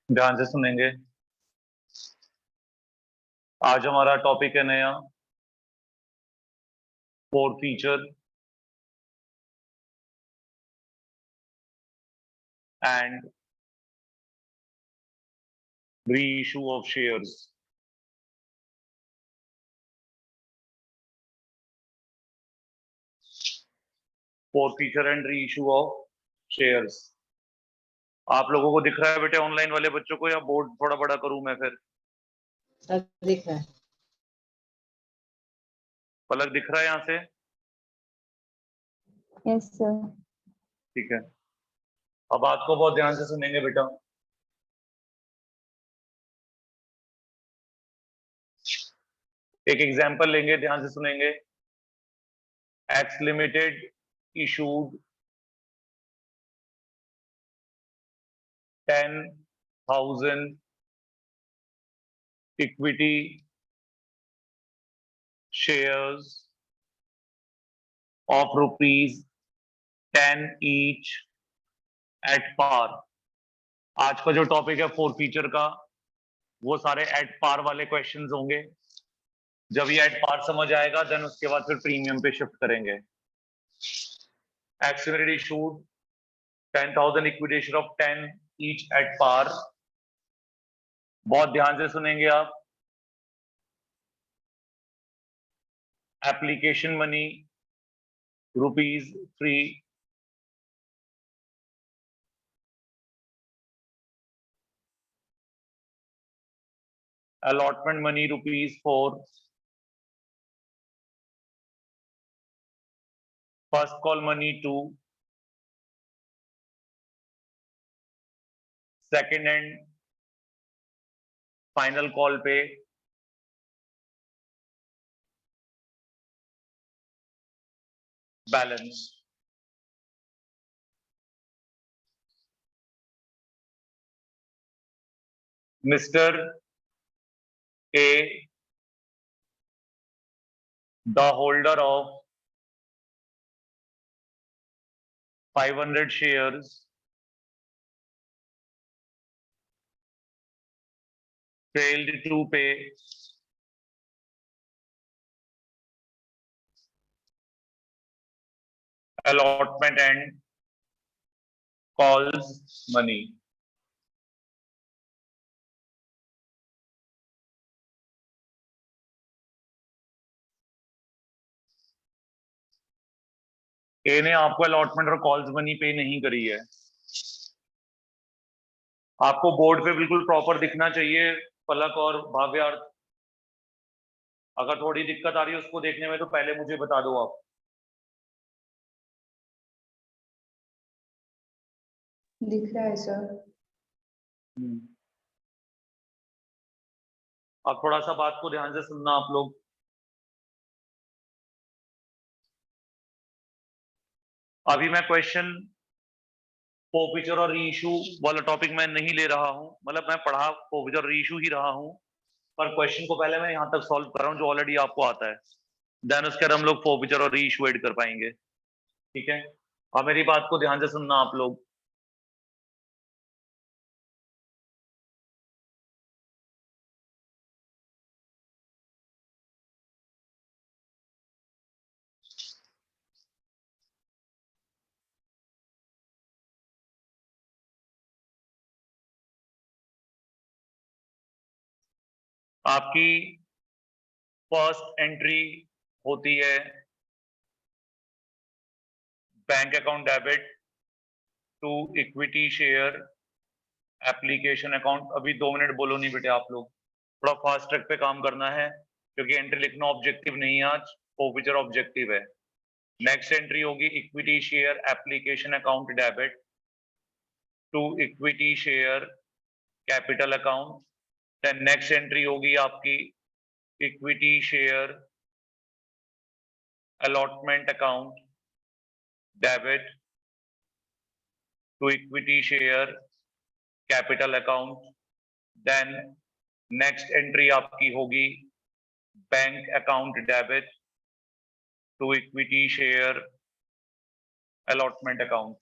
ध्यान से सुनेंगे। आज हमारा टॉपिक है नया four feature and reissue of shares. Four feature and reissue of shares. आप लोगों को दिख रहा है बेटे, ऑनलाइन वाले बच्चों को, या बोर्ड थोड़ा बड़ा करूं मैं फिर? दिख रहा है। पलक दिख रहा है यहाँ से? Yes sir. ठीक है। अब बात को बहुत ध्यान से सुनेंगे बेटा। एक एग्जांपल लेंगे, ध्यान से सुनेंगे। X limited issued 10,000 equity shares of ₹10 each at par। आज का जो टॉपिक है फोर फीचर का, वो सारे एट पार वाले क्वेश्चंस होंगे। जब ये एट पार समझ आएगा देन उसके बाद फिर प्रीमियम पे शिफ्ट करेंगे। Accelerated issued 10,000 equity share of 10 each at par। बहुत ध्यान से सुनेंगे आप। Application money ₹3। Allotment money ₹4। First call money 2। Second and final call पे balance. Mr. A, the holder of 500 shares, failed to pay allotment and calls money। ए ने आपको allotment और calls money पे नहीं करी है। आपको बोर्ड पे बिल्कुल प्रॉपर दिखना चाहिए पलक और भाव्यार्थ। अगर थोड़ी दिक्कत आ रही है उसको देखने में तो पहले मुझे बता दो आप। दिख रहा है सर। अब थोड़ा सा बात को ध्यान से सुनना आप लोग। अभी मैं क्वेश्चन फोरफीचर और रीइशू वाला टॉपिक मैं नहीं ले रहा हूं, मतलब मैं पढ़ा फोरफीचर रीइशू ही रहा हूं, पर क्वेश्चन को पहले मैं यहां तक सॉल्व कर रहा हूं जो ऑलरेडी आपको आता है। देन उसके बाद हम लोग फोरफीचर और रीइशू ऐड कर पाएंगे। ठीक है। अब मेरी बात को ध्यान से सुनना आप लोग। आपकी फर्स्ट एंट्री होती है bank account debit to equity share application account. अभी 2 मिनट बोलो नहीं बेटे आप लोग, थोड़ा फास्ट ट्रैक पे काम करना है क्योंकि एंट्री लिखना ऑब्जेक्टिव नहीं है, आज फोरफीचर ऑब्जेक्टिव है। नेक्स्ट एंट्री होगी equity share application account debit to equity share capital account. Then next entry होगी आपकी equity share allotment account debit to equity share capital account। then next entry आपकी होगी bank account debit to equity share allotment account।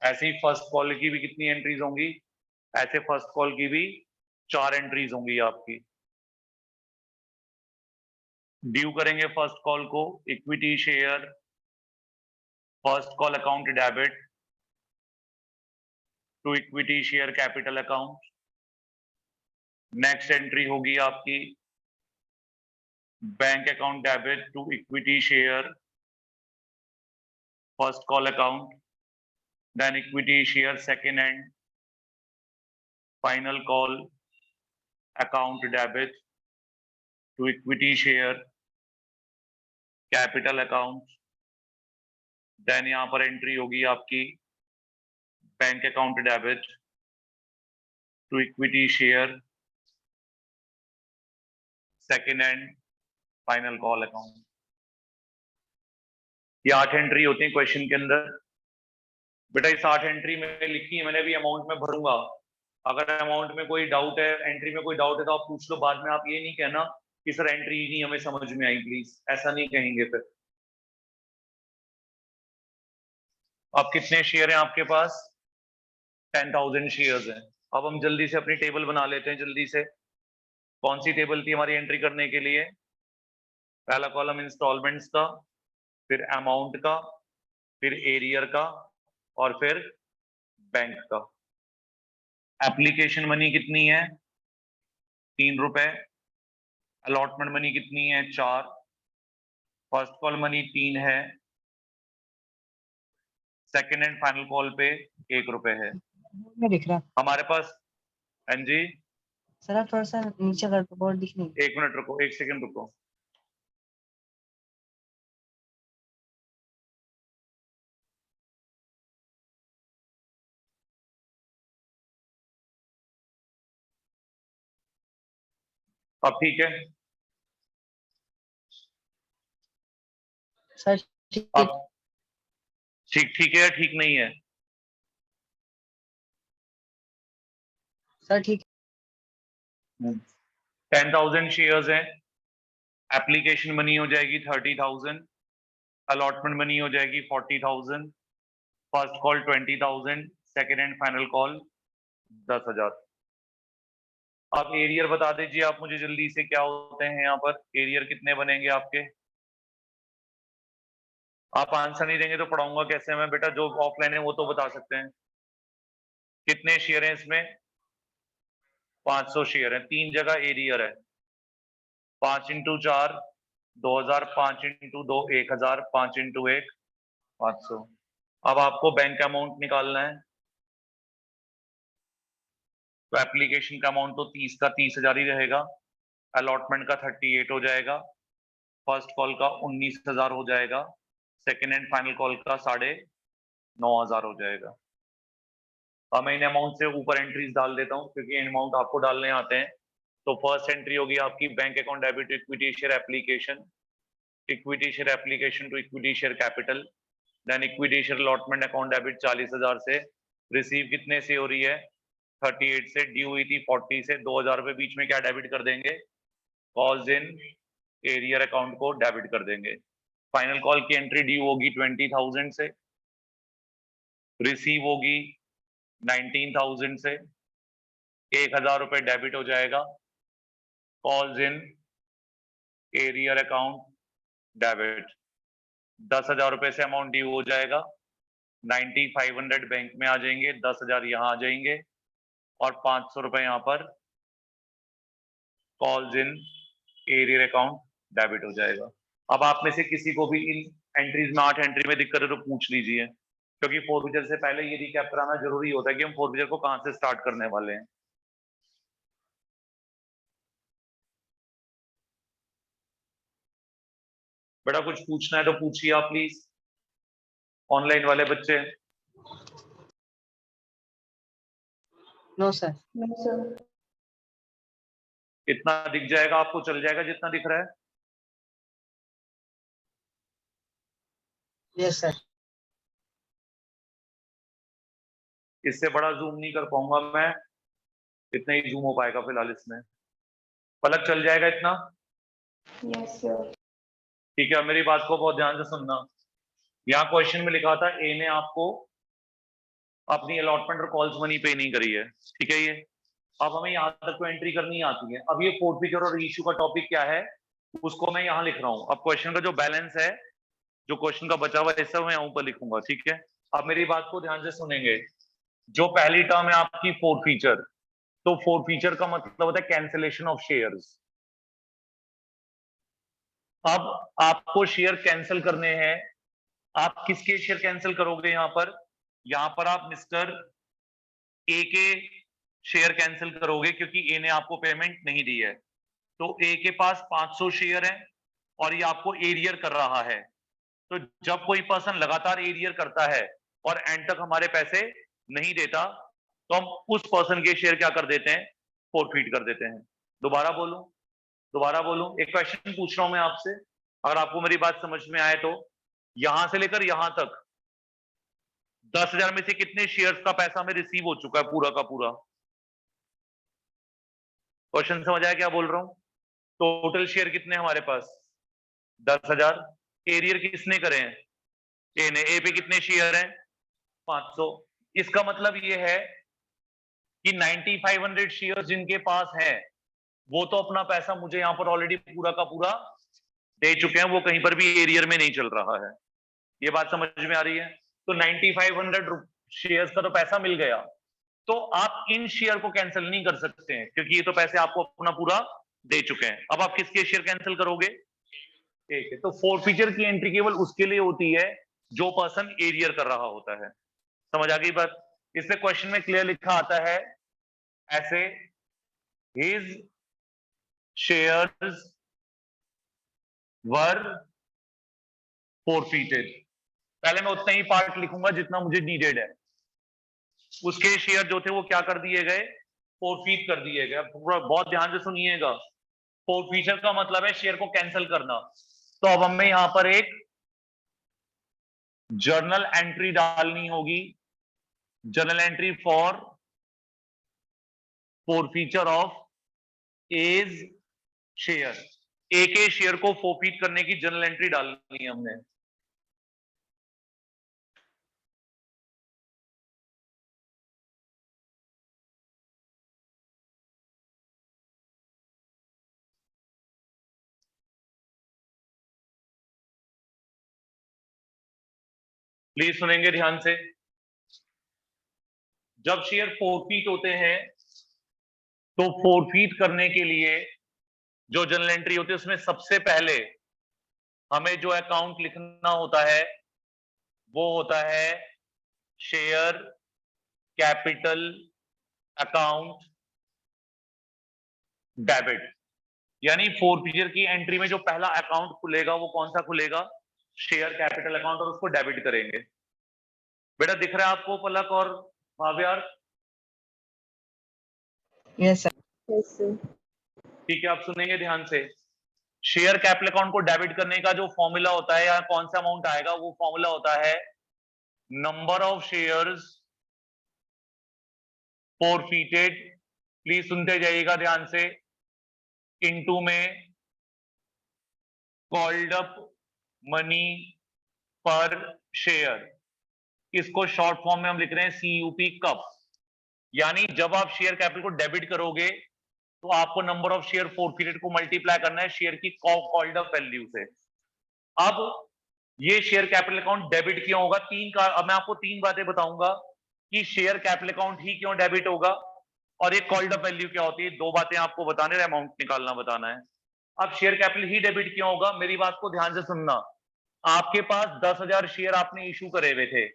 ऐसे ही first call की भी कितनी entries होंगी, ऐसे फर्स्ट कॉल की भी 4 एंट्रीज होंगी आपकी। ड्यू करेंगे फर्स्ट कॉल को equity share first call account debit to equity share capital account. Next entry होगी आपकी bank account debit to equity share first call account, then equity share second and final call account debit to equity share capital account. Then यहां पर entry होगी आपकी bank account debit to equity share second and final call account. ये 8 entry होती है question के अंदर। बेटा इस 8 एंट्री में लिखी है मैंने, भी अमाउंट में भरूंगा। अगर अमाउंट में कोई डाउट है, एंट्री में कोई डाउट है तो आप पूछ लो, बाद में आप ये नहीं कहना कि सर एंट्री ही नहीं हमें समझ में आई, प्लीज ऐसा नहीं कहेंगे फिर। अब कितने शेयर हैं आपके पास? 10,000 शेयर्स हैं। अब हम जल्दी से अपनी टेबल बना लेते हैं जल्दी से। कौन सी टेबल थी हमारी एंट्री करने के लिए? पहला कॉलम इंस्टॉलमेंट्स का, फिर अमाउंट का, फिर एरियर का और फिर बैंक का। एप्लीकेशन मनी कितनी है? 3 रुपए। अलॉटमेंट मनी कितनी है? 4। फर्स्ट कॉल मनी 3 है। सेकेंड एंड फाइनल कॉल पे 1 रुपए है में दिख रहा। हमारे पास। हाँ जी, सर आप थोड़ा सा नीचे कर दो, बोर्ड दिख नहीं। 1 मिनट रुको, 1 सेकंड रुको। अब ठीक है? सर ठीक अब ठीक ठीक है या ठीक नहीं है? सर ठीक 10,000 शेयर्स हैं। एप्लीकेशन मनी हो जाएगी 30,000। अलॉटमेंट मनी हो जाएगी 40,000। First call 20,000। Second and final call 10,000। अब एरियर बता दीजिए आप मुझे जल्दी से, क्या होते हैं यहाँ पर एरियर कितने बनेंगे आपके? आप आंसर नहीं देंगे तो पढ़ाऊंगा कैसे मैं बेटा? जो ऑफलाइन है वो तो बता सकते हैं। कितने शेयर हैं इसमें? 500 शेयर है। 3 जगह एरियर है। 5 इंटू 4 2,000, 5 इंटू 2 1,000, 5 इंटू 1 500। अब आपको बैंक अमाउंट निकालना है। तो एप्लीकेशन का अमाउंट तो 30 का 30,000 ही रहेगा। अलॉटमेंट का 38 हो जाएगा। फर्स्ट कॉल का 19,000 हो जाएगा। सेकेंड एंड फाइनल कॉल का 9,500 हो जाएगा। अब मैं इन अमाउंट से ऊपर एंट्रीज डाल देता हूँ क्योंकि इन अमाउंट आपको डालने आते हैं। तो फर्स्ट एंट्री होगी आपकी bank account debit equity share application, equity share application to equity share capital, then equity share allotment account debit 40,000 से। रिसीव कितने से हो रही है? 38 से। ड्यू हुई थी 40 से। 2,000 रुपए बीच में क्या डेबिट कर देंगे? कॉल्स इन एरियर अकाउंट को डेबिट कर देंगे। फाइनल कॉल की एंट्री ड्यू होगी 20,000 से। रिसीव होगी 19,000 से। 1,000 रुपए डेबिट हो जाएगा। Calls in arrear account debit. 10,000 रुपए से अमाउंट ड्यू हो जाएगा। 9,500 बैंक में आ जाएंगे, 10,000 यहाँ आ जाएंगे और 500 रुपए यहाँ पर calls in arrear account debit हो जाएगा। अब आप में से किसी को भी इन एंट्रीज में 8 एंट्री में दिक्कत है तो पूछ लीजिए, क्योंकि फोरविजर से पहले ये रिकैप कराना जरूरी होता है कि हम फोरविजर को कहां से स्टार्ट करने वाले हैं। बेटा कुछ पूछना है तो पूछिए आप प्लीज, ऑनलाइन वाले बच्चे। No sir. No sir. इतना दिख जाएगा आपको, चल जाएगा जितना दिख रहा है? Yes sir. इससे बड़ा जूम नहीं कर पाऊंगा मैं, इतना ही जूम हो पाएगा फिलहाल इसमें। पलक चल जाएगा इतना? Yes sir. ठीक है, मेरी बात को बहुत ध्यान से सुनना। यहाँ क्वेश्चन में लिखा था ए ने आपको अपनी अलॉटमेंट और कॉल्स मनी पे नहीं करी है, ठीक है। ये अब हमें यहाँ तक तो एंट्री करनी आती है। अब ये फोर्फीचर और इशू का टॉपिक क्या है उसको मैं यहाँ लिख रहा हूँ। अब क्वेश्चन का जो बैलेंस है, जो क्वेश्चन का बचा हुआ हिस्सा मैं यहाँ ऊपर लिखूंगा, ठीक है। अब मेरी बात को ध्यान से सुनेंगे। जो पहली टर्म है आपकी फोर्फीचर, तो फोर्फीचर का मतलब होता है कैंसिलेशन ऑफ शेयर्स। अब आपको शेयर कैंसिल करने हैं। आप किसके शेयर कैंसिल करोगे? यहाँ पर आप मिस्टर ए के शेयर कैंसिल करोगे, क्योंकि ए ने आपको पेमेंट नहीं दी है। तो ए के पास 500 शेयर है और ये आपको एरियर कर रहा है। तो जब कोई पर्सन लगातार एरियर करता है और एंड तक हमारे पैसे नहीं देता, तो हम उस पर्सन के शेयर क्या कर देते हैं? फोरफीट कर देते हैं। दोबारा बोलूं, एक क्वेश्चन पूछ रहा हूं मैं आपसे, अगर आपको मेरी बात समझ में आए तो। यहां से लेकर यहां तक 10,000 में से कितने शेयर्स का पैसा हमें रिसीव हो चुका है पूरा का पूरा? क्वेश्चन समझ आया क्या बोल रहा हूं? टोटल शेयर कितने हमारे पास? 10,000। एरियर किसने करे हैं? ए ने। ए पे कितने शेयर हैं? 500। इसका मतलब ये है कि 9500 शेयर जिनके पास है वो तो अपना पैसा मुझे यहां पर ऑलरेडी पूरा का पूरा दे चुके हैं, वो कहीं पर भी एरियर में नहीं चल रहा है। ये बात समझ में आ रही है? तो 9500 शेयर्स का तो पैसा मिल गया, तो आप इन शेयर को कैंसिल नहीं कर सकते हैं क्योंकि ये तो पैसे आपको अपना पूरा दे चुके हैं। अब आप किसके शेयर कैंसिल करोगे? एक है। तो फोरफीचर की एंट्री केवल उसके लिए होती है जो पर्सन एरियर कर रहा होता है। समझ आ गई बात? इसमें क्वेश्चन में क्लियर लिखा आता है ऐसे, हिज शेयर्स वर फोरफीटेड। पहले मैं उतना ही पार्ट लिखूंगा जितना मुझे नीडेड है। उसके शेयर जो थे वो क्या कर दिए गए? फोरफीट कर दिए गए। बहुत ध्यान से सुनिएगा, फोरफीचर का मतलब है शेयर को कैंसिल करना। तो अब हमें यहां पर एक जर्नल एंट्री डालनी होगी, journal entry for forfeiture of A's share. A के शेयर को फोरफीट करने की जर्नल एंट्री डालनी है हमने। प्लीज सुनेंगे ध्यान से। जब शेयर फोरफीट होते हैं तो फोरफीट करने के लिए जो जर्नल एंट्री होती है उसमें सबसे पहले हमें जो अकाउंट लिखना होता है वो होता है शेयर कैपिटल अकाउंट डेबिट। यानी फोरफीचर की एंट्री में जो पहला अकाउंट खुलेगा वो कौन सा खुलेगा? शेयर कैपिटल अकाउंट, और उसको डेबिट करेंगे। बेटा दिख रहा है आपको पलक और भाव्यार? Yes, sir. Yes, sir. ठीक है, आप सुनेंगे ध्यान से। शेयर कैपिटल अकाउंट को डेबिट करने का जो फॉर्मूला होता है या कौन सा अमाउंट आएगा, वो फॉर्मूला होता है नंबर ऑफ शेयर्स फोरफीटेड, प्लीज सुनते जाइएगा ध्यान से, इनटू में कॉल्ड अप मनी पर शेयर। इसको शॉर्ट फॉर्म में हम लिख रहे हैं CUP कप। यानी जब आप शेयर कैपिटल को डेबिट करोगे तो आपको नंबर ऑफ शेयर फोरफीटेड को मल्टीप्लाई करना है शेयर की कॉल्ड अप वैल्यू से। अब ये शेयर कैपिटल अकाउंट डेबिट क्यों होगा? अब मैं आपको 3 बातें बताऊंगा कि शेयर कैपिटल अकाउंट ही क्यों डेबिट होगा और ये कॉल्ड अप वैल्यू क्या होती है। 2 बातें आपको बताने, अमाउंट निकालना बताना है। अब शेयर कैपिटल ही डेबिट क्यों होगा? मेरी बात को ध्यान से सुनना। आपके पास 10,000 शेयर आपने इशू करे हुए थे,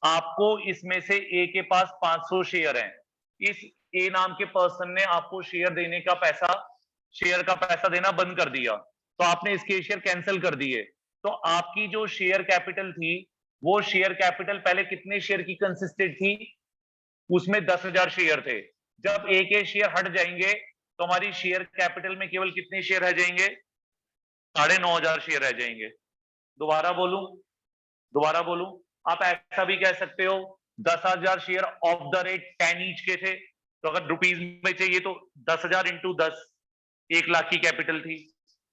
आपको इसमें से ए के पास 500 शेयर हैं। इस ए नाम के पर्सन ने आपको शेयर देने का पैसा, शेयर का पैसा देना बंद कर दिया, तो आपने इसके शेयर कैंसिल कर दिए। तो आपकी जो शेयर कैपिटल थी, वो शेयर कैपिटल पहले कितने शेयर की कंसिस्टेड थी? उसमें 10,000 शेयर थे। जब ए के शेयर हट जाएंगे तो हमारी शेयर कैपिटल में केवल कितने शेयर रह जाएंगे? 9,500 शेयर रह जाएंगे। दोबारा बोलूं, आप ऐसा भी कह सकते हो 10,000 share of the rate 10 each के थे, तो अगर रुपीज में चाहिए तो 10,000 इंटू 10, 1 लाख की कैपिटल थी।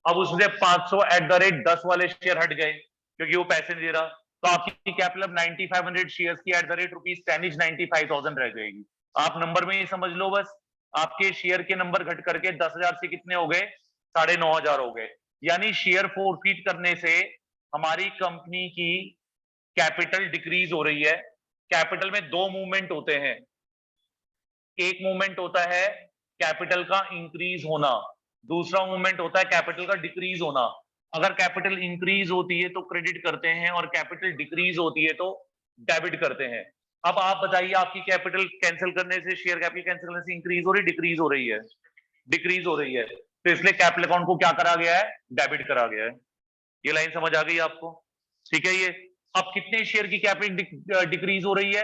अब उसमें 500 एट द रेट 10 वाले शेयर हट गए क्योंकि वो पैसे नहीं दे रहा, तो आपकी कैपिटल अब 9500 शेयर्स की एट द रेट ₹10 इज 95,000 रह जाएगी। आप नंबर में ही समझ लो बस, आपके शेयर के नंबर घट करके 10,000 से कितने हो गए, 9,500 हो गए। यानी शेयर फोरफीट करने से हमारी कंपनी की कैपिटल डिक्रीज हो रही है। कैपिटल में दो मूवमेंट होते हैं, एक मूवमेंट होता है कैपिटल का इंक्रीज होना, दूसरा मूवमेंट होता है कैपिटल का डिक्रीज होना। अगर कैपिटल इंक्रीज होती है तो क्रेडिट करते हैं और कैपिटल डिक्रीज होती है तो डेबिट करते हैं। अब आप बताइए, आपकी कैपिटल कैंसिल करने से, शेयर कैपिटल कैंसिल करने से इंक्रीज हो रही, डिक्रीज हो रही है? डिक्रीज हो रही है, तो इसलिए कैपिटल अकाउंट को क्या करा गया है, डेबिट करा गया है। ये लाइन समझ आ गई आपको? ठीक है। ये अब कितने शेयर की कैपिटल डिक्रीज हो रही है?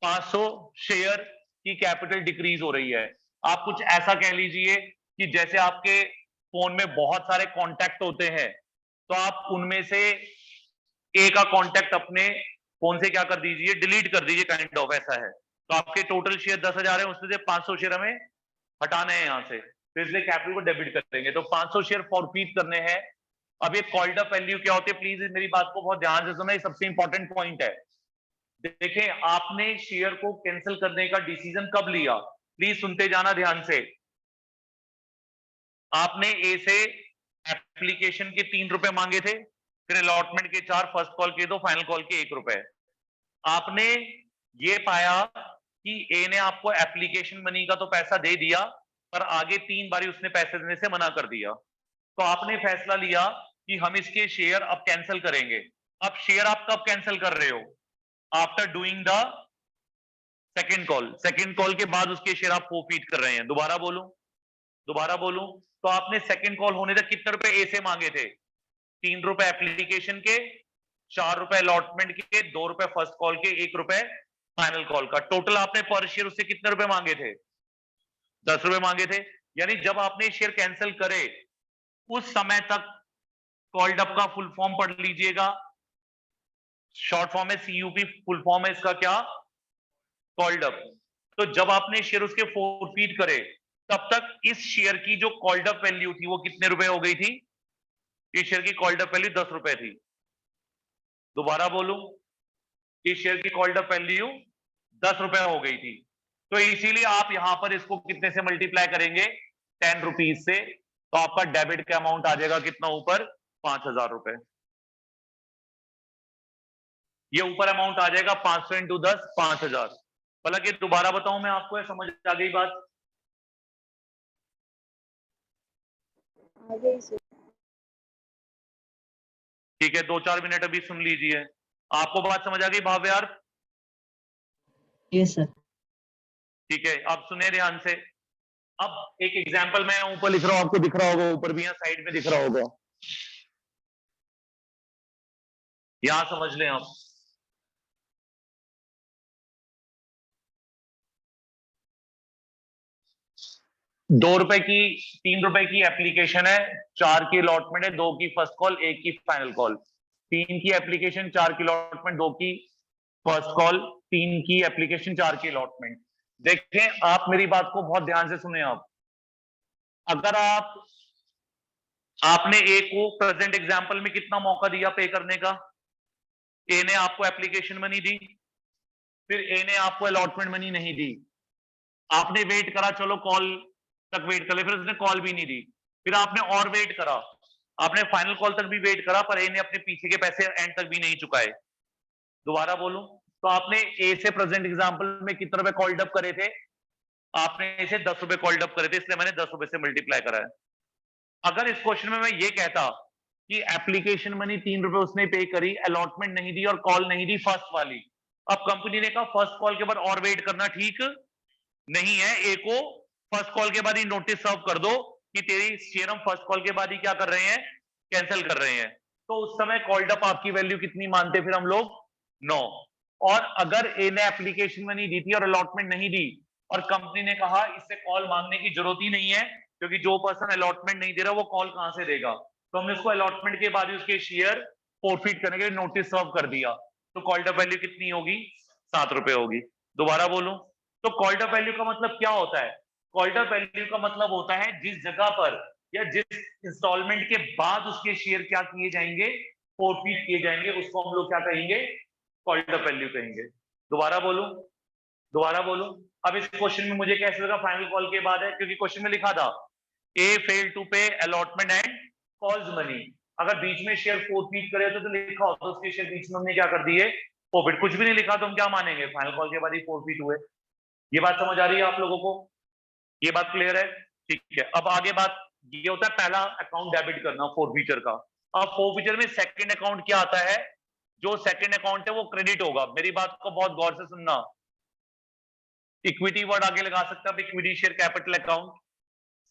500 शेयर की कैपिटल डिक्रीज हो रही है। आप कुछ ऐसा कह लीजिए कि जैसे आपके फोन में बहुत सारे कॉन्टैक्ट होते हैं, तो आप उनमें से एक का कॉन्टैक्ट अपने फोन से क्या कर दीजिए, डिलीट कर दीजिए, काइंड ऑफ ऐसा है। तो आपके टोटल शेयर 10,000 है, उसमें से 500 शेयर हमें हटाने हैं यहां से, तो इसलिए कैपिटल को डेबिट करेंगे। तो 500 शेयर फॉरफीट करने हैं। अब ये कॉल्ड अप वैल्यू क्या होती है, प्लीज मेरी बात को बहुत ध्यान से सुनना, ये सबसे इंपॉर्टेंट पॉइंट है। देखें, आपने शेयर को कैंसिल करने का डिसीजन कब लिया, प्लीज सुनते जाना ध्यान से। आपने ए से एप्लीकेशन के 3 रुपए मांगे थे, फिर अलॉटमेंट के 4, फर्स्ट कॉल के 2, फाइनल कॉल के 1 रुपए। आपने ये पाया कि ए ने आपको एप्लीकेशन मनी का तो पैसा दे दिया, पर आगे 3 बारी उसने पैसे देने से मना कर दिया। तो आपने फैसला लिया कि हम इसके शेयर अब कैंसिल करेंगे। अब शेयर आप कब कैंसिल कर रहे हो? After doing the second call. Second call के बाद उसके शेयर आप फॉरफीट कर रहे हैं। दोबारा बोलूं, तो आपने सेकेंड कॉल होने तक कितने रुपए ए से मांगे थे? 3 रुपए एप्लीकेशन के, 4 रुपए अलॉटमेंट के, 2 रुपए फर्स्ट कॉल के, 1 रुपए फाइनल कॉल का। टोटल आपने पर शेयर उससे कितने रुपए मांगे थे? 10 रुपए मांगे थे। यानी जब आपने शेयर कैंसिल करे उस समय तक कॉल्ड अप का फुल फॉर्म पढ़ लीजिएगा। शॉर्ट फॉर्म है सीयूपी, फुल फॉर्म है इसका क्या? Called up. तो जब आपने शेयर उसके फॉरफीट करे, तब तक इस शेयर की जो कॉल्ड अप वैल्यू थी वो कितने रुपए हो गई थी? इस शेयर की कॉल्ड अप वैल्यू 10 रुपए थी। दोबारा बोलूं, इस शेयर की कॉल्ड अप वैल्यू 10 रुपए हो गई थी। तो इसीलिए आप यहां पर इसको कितने से मल्टीप्लाई करेंगे? 10 रुपीज से। तो आपका डेबिट का अमाउंट आ जाएगा कितना ऊपर? 5,000 रुपए। ये ऊपर अमाउंट आ जाएगा 500 इंटू 10, 5,000। हालांकि दोबारा बताऊं मैं आपको, समझ आ गई बात? आ गई सर। ठीक है, 2-4 मिनट अभी सुन लीजिए। आपको बात समझ आ गई भाव यार? Yes sir. ठीक है, अब सुने ध्यान से। अब एक एग्जांपल मैं ऊपर लिख रहा हूं, आपको दिख रहा होगा, ऊपर भी यहाँ साइड में दिख रहा होगा, यहां समझ लें आप। 2 रुपए की, 3 रुपए की एप्लीकेशन है, 4 की अलॉटमेंट है, 2 की फर्स्ट कॉल, 1 की फाइनल कॉल। 3 की एप्लीकेशन, 4 की अलॉटमेंट, 2 की फर्स्ट कॉल, 3 की एप्लीकेशन, 4 की अलॉटमेंट। देखें, आप मेरी बात को बहुत ध्यान से सुने। आप अगर आपने ए को प्रेजेंट एग्जांपल में कितना मौका दिया पे करने का? ए ने आपको एप्लीकेशन मनी दी, फिर ए ने आपको अलॉटमेंट मनी नहीं दी। आपने वेट करा, चलो कॉल तक वेट कर ले, फिर उसने कॉल भी नहीं दी। फिर आपने और वेट करा, आपने फाइनल कॉल तक भी वेट करा, पर ए ने अपने पीछे के पैसे एंड तक भी नहीं चुकाए। दोबारा बोलूं, तो आपने ए से प्रेजेंट एग्जांपल में कितने रुपए कॉल्ड अप करे थे? आपने इसे 10 रुपए कॉल्ड अप करे थे, इसलिए मैंने 10 रुपए से मल्टीप्लाई करा है। अगर इस क्वेश्चन में मैं ये कहता कि एप्लीकेशन मनी 3 रुपए उसने पे करी, अलॉटमेंट नहीं दी और कॉल नहीं दी फर्स्ट वाली, अब कंपनी ने कहा फर्स्ट कॉल के बाद और वेट करना ठीक नहीं है, ए को फर्स्ट कॉल के बाद ही नोटिस सर्व कर दो कि तेरी शेयर हम फर्स्ट कॉल के बाद ही क्या कर रहे हैं, कैंसिल कर रहे हैं। तो उस समय कॉल्ड अप आपकी वैल्यू कितनी मानते फिर हम लोग? 9। और अगर ए ने एप्लीकेशन मनी दी थी और अलॉटमेंट नहीं दी, और कंपनी ने कहा इससे कॉल मांगने की जरूरत ही नहीं है, क्योंकि जो पर्सन अलॉटमेंट नहीं दे रहा वो कॉल कहां से देगा, तो हमने उसको अलॉटमेंट के बाद ही उसके शेयर फॉरफीट करने के लिए नोटिस सर्व कर दिया। तो कॉल्ड अप वैल्यू कितनी होगी? 7 रुपए होगी। दोबारा बोलूं, तो कॉल्ड अप वैल्यू का मतलब क्या होता है? कॉल्ड अप वैल्यू का मतलब होता है जिस जगह पर या जिस इंस्टॉलमेंट के बाद उसके शेयर क्या किए जाएंगे, फोरफीट किए जाएंगे उसको हम लोग क्या कहेंगे, कॉल्ड अप वैल्यू कहेंगे। दोबारा बोलूं, अब इस क्वेश्चन में मुझे कैसे लगा फाइनल कॉल के बाद है, क्योंकि क्वेश्चन में लिखा था ए फेल टू पे अलॉटमेंट एंड कॉल्स मनी। अगर बीच में शेयर फोरफीट करे तो लिखा होता उसके शेयर बीच में हमने क्या कर दिए, फोरफीट। कुछ भी नहीं लिखा तो हम क्या मानेंगे, फाइनल कॉल के बाद ही फोरफीट हुए। ये बात समझ आ रही है आप लोगों को, ये बात क्लियर है? ठीक है, अब आगे बात ये होता है पहला अकाउंट डेबिट करना फोरफीचर का। अब फोरफीचर में सेकंड अकाउंट क्या आता है, जो सेकंड अकाउंट है वो क्रेडिट होगा। मेरी बात को बहुत गौर से सुनना, इक्विटी वर्ड आगे लगा सकते हैं, equity share capital account.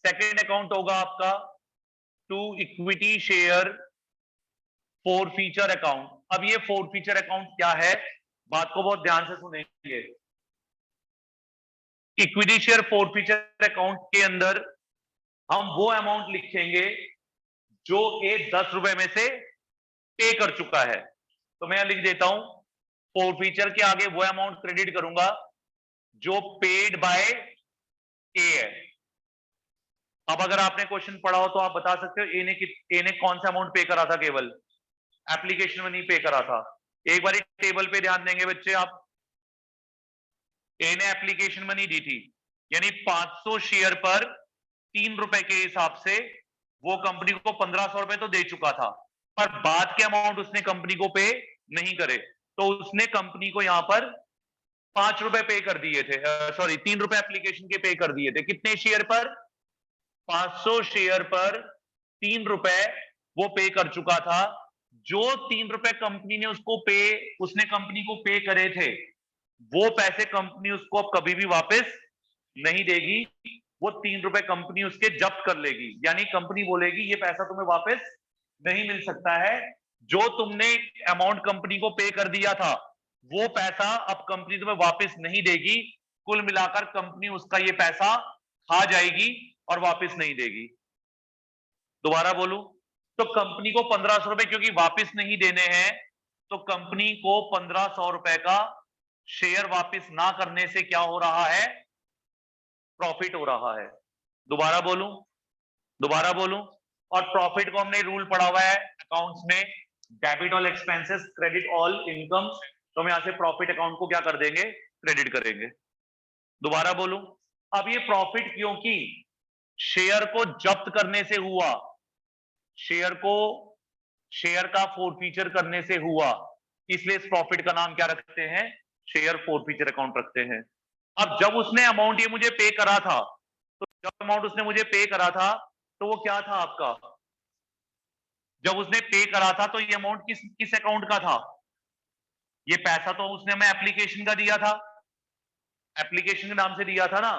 Second account होगा आपका to equity share forfeiture account. अब ये फोरफीचर अकाउंट क्या है, बात को बहुत ध्यान से सुनेंगे। इक्विटी शेयर फोरफीचर अकाउंट के अंदर हम वो अमाउंट लिखेंगे जो ए 10 रुपए में से पे कर चुका है। तो मैं यहां लिख देता हूं, फोरफीचर के आगे वो अमाउंट क्रेडिट करूंगा जो पेड बाय ए है। अब अगर आपने क्वेश्चन पढ़ा हो तो आप बता सकते हो ए ने कौन सा अमाउंट पे करा था, केवल एप्लीकेशन में नहीं पे करा था। एक बार टेबल पे ध्यान देंगे बच्चे आप, ए ने एप्लीकेशन मनी दी थी, यानी 500 शेयर पर 3 रुपए के हिसाब से वो कंपनी को 1500 रुपए तो दे चुका था, पर बाद के अमाउंट उसने कंपनी को पे नहीं करे, तो उसने कंपनी को यहां पर 5 रुपए पे कर दिए थे, सॉरी 3 रुपए एप्लीकेशन के पे कर दिए थे। कितने शेयर पर, 500 शेयर पर 3 रुपए वो पे कर चुका था। जो 3 रुपए कंपनी ने उसने कंपनी को पे करे थे, वो पैसे कंपनी उसको अब कभी भी वापस नहीं देगी। वो 3 रुपए कंपनी उसके जब्त कर लेगी, यानी कंपनी बोलेगी ये पैसा तुम्हें वापस नहीं मिल सकता है। जो तुमने अमाउंट कंपनी को पे कर दिया था वो पैसा अब कंपनी तुम्हें वापस नहीं देगी। कुल मिलाकर कंपनी उसका ये पैसा खा जाएगी और वापस नहीं देगी। दोबारा बोलूं, तो कंपनी को 1500 रुपए क्योंकि वापस नहीं देने हैं, तो कंपनी को 1500 रुपए का शेयर वापस ना करने से क्या हो रहा है, प्रॉफिट हो रहा है। दोबारा बोलूं, और प्रॉफिट को हमने रूल पढ़ा हुआ है अकाउंट्स में, debit all expenses credit all income. तो हम यहां से प्रॉफिट अकाउंट को क्या कर देंगे, क्रेडिट करेंगे। दोबारा बोलूं, अब ये प्रॉफिट क्योंकि शेयर को जब्त करने से हुआ, शेयर का फोरफीचर करने से हुआ, इसलिए इस प्रॉफिट का नाम क्या रखते हैं, शेयर फोरफीचर अकाउंट रखते हैं। अब जब उसने अमाउंट ये मुझे पे करा था, तो जब अमाउंट उसने मुझे पे करा था तो वो क्या था आपका, जब उसने पे करा था तो ये अमाउंट किस अकाउंट का था, ये पैसा तो उसने हमें एप्लीकेशन का दिया था, एप्लीकेशन के नाम से दिया था ना।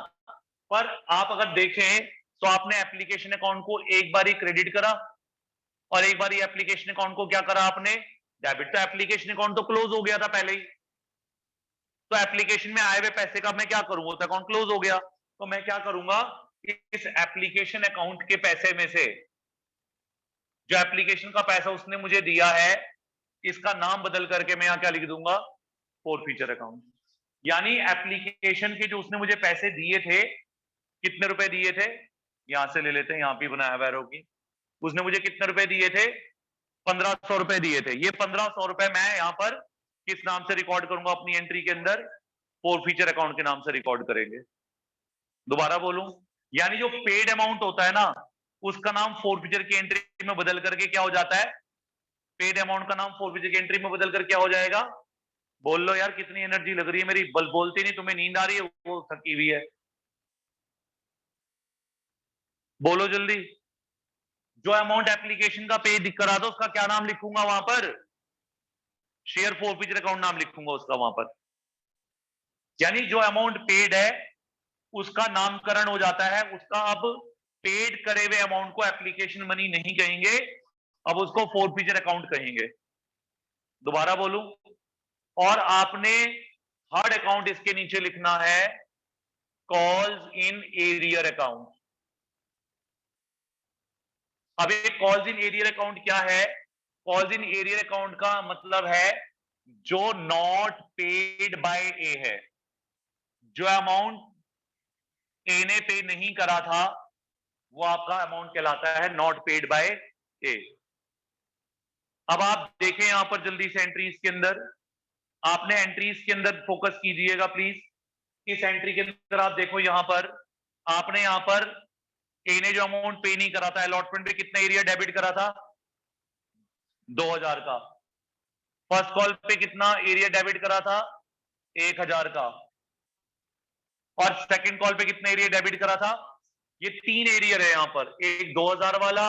पर आप अगर देखें तो आपने एप्लीकेशन अकाउंट को एक बार ही क्रेडिट करा और एक बार ही एप्लीकेशन अकाउंट को क्या करा आपने, डेबिट। तो एप्लीकेशन अकाउंट तो क्लोज हो गया था पहले ही, तो एप्लीकेशन में आए हुए पैसे का मैं क्या करूंगा, तो अकाउंट क्लोज हो गया। तो मैं क्या करूंगा, इस एप्लीकेशन अकाउंट के पैसे में से जो एप्लीकेशन का पैसा उसने मुझे दिया है, इसका नाम बदल करके मैं यहां क्या लिख दूंगा, फोरफीचर अकाउंट। यानी एप्लीकेशन के जो उसने मुझे पैसे दिए थे, कितने रुपए दिए थे, यहां से ले लेते हैं, यहां भी बनाया हुआ है, उसने मुझे कितने रुपए दिए थे, 1500 रुपए दिए थे। ये 1500 रुपए मैं यहां पर किस नाम से रिकॉर्ड करूंगा अपनी एंट्री के अंदर, फोरफीचर अकाउंट के नाम से रिकॉर्ड करेंगे। दोबारा बोलूं, यानी जो पेड अमाउंट होता है ना, उसका नाम फोरफीचर की एंट्री में बदल करके क्या हो जाता है, पेड अमाउंट का नाम फोरफीचर की एंट्री में बदल कर क्या हो जाएगा, बोल लो यार कितनी एनर्जी लग रही है मेरी, बोलती नहीं, तुम्हें नींद आ रही है, वो थकी हुई है, बोलो जल्दी। जो अमाउंट एप्लीकेशन का पे दिख रहा था उसका क्या नाम लिखूंगा वहां पर, शेयर फोरफीचर अकाउंट नाम लिखूंगा उसका वहां पर। यानी जो अमाउंट पेड है उसका नामकरण हो जाता है, उसका अब पेड करे हुए अमाउंट को एप्लीकेशन मनी नहीं कहेंगे, अब उसको फोरफीचर अकाउंट कहेंगे। दोबारा बोलूं, और आपने हर्ड अकाउंट इसके नीचे लिखना है, कॉल्स इन एरियर अकाउंट। अब ये कॉल्स इन एरियर अकाउंट क्या है, कॉल्स इन एरियर अकाउंट का मतलब है जो नॉट पेड बाय ए है, जो अमाउंट ए ने पे नहीं करा था वो आपका अमाउंट कहलाता है नॉट पेड बाय ए। अब आप देखें यहां पर जल्दी से एंट्रीज के अंदर, आपने एंट्रीज के अंदर फोकस कीजिएगा प्लीज। इस एंट्री के अंदर आप देखो यहां पर आपने यहां पर ए ने जो अमाउंट पे नहीं करा था अलॉटमेंट पे कितना एरिया डेबिट करा था 2000 का। फर्स्ट कॉल पे कितना एरिया डेबिट करा था 1000 का। और सेकंड कॉल पे कितना एरिया डेबिट करा था, ये 3 एरियर है यहां पर, एक 2000 वाला,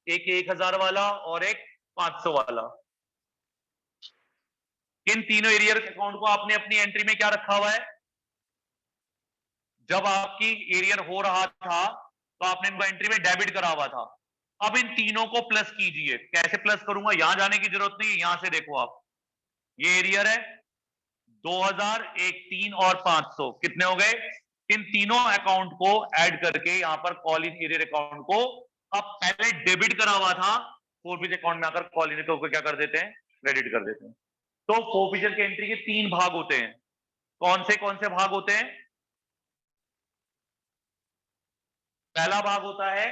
एक 1000 वाला और एक 500 वाला। इन तीनों एरियर अकाउंट को आपने अपनी एंट्री में क्या रखा हुआ है, जब आपकी एरियर हो रहा था तो आपने इनको एंट्री में डेबिट करा हुआ था। अब इन तीनों को प्लस कीजिए। कैसे प्लस करूंगा, यहां जाने की जरूरत नहीं है, यहां से देखो आप, ये एरियर है 2000, एक 3 और 500, कितने हो गए। इन तीनों अकाउंट को ऐड करके यहां पर कॉल इन एरियर अकाउंट को अब पहले डेबिट करा हुआ था, फोरफीचर अकाउंट में आकर कॉल इन अकाउंट को क्या कर देते हैं, क्रेडिट कर देते हैं। तो फोरफीचर के एंट्री के 3 भाग होते हैं। कौन से भाग होते हैं, पहला भाग होता है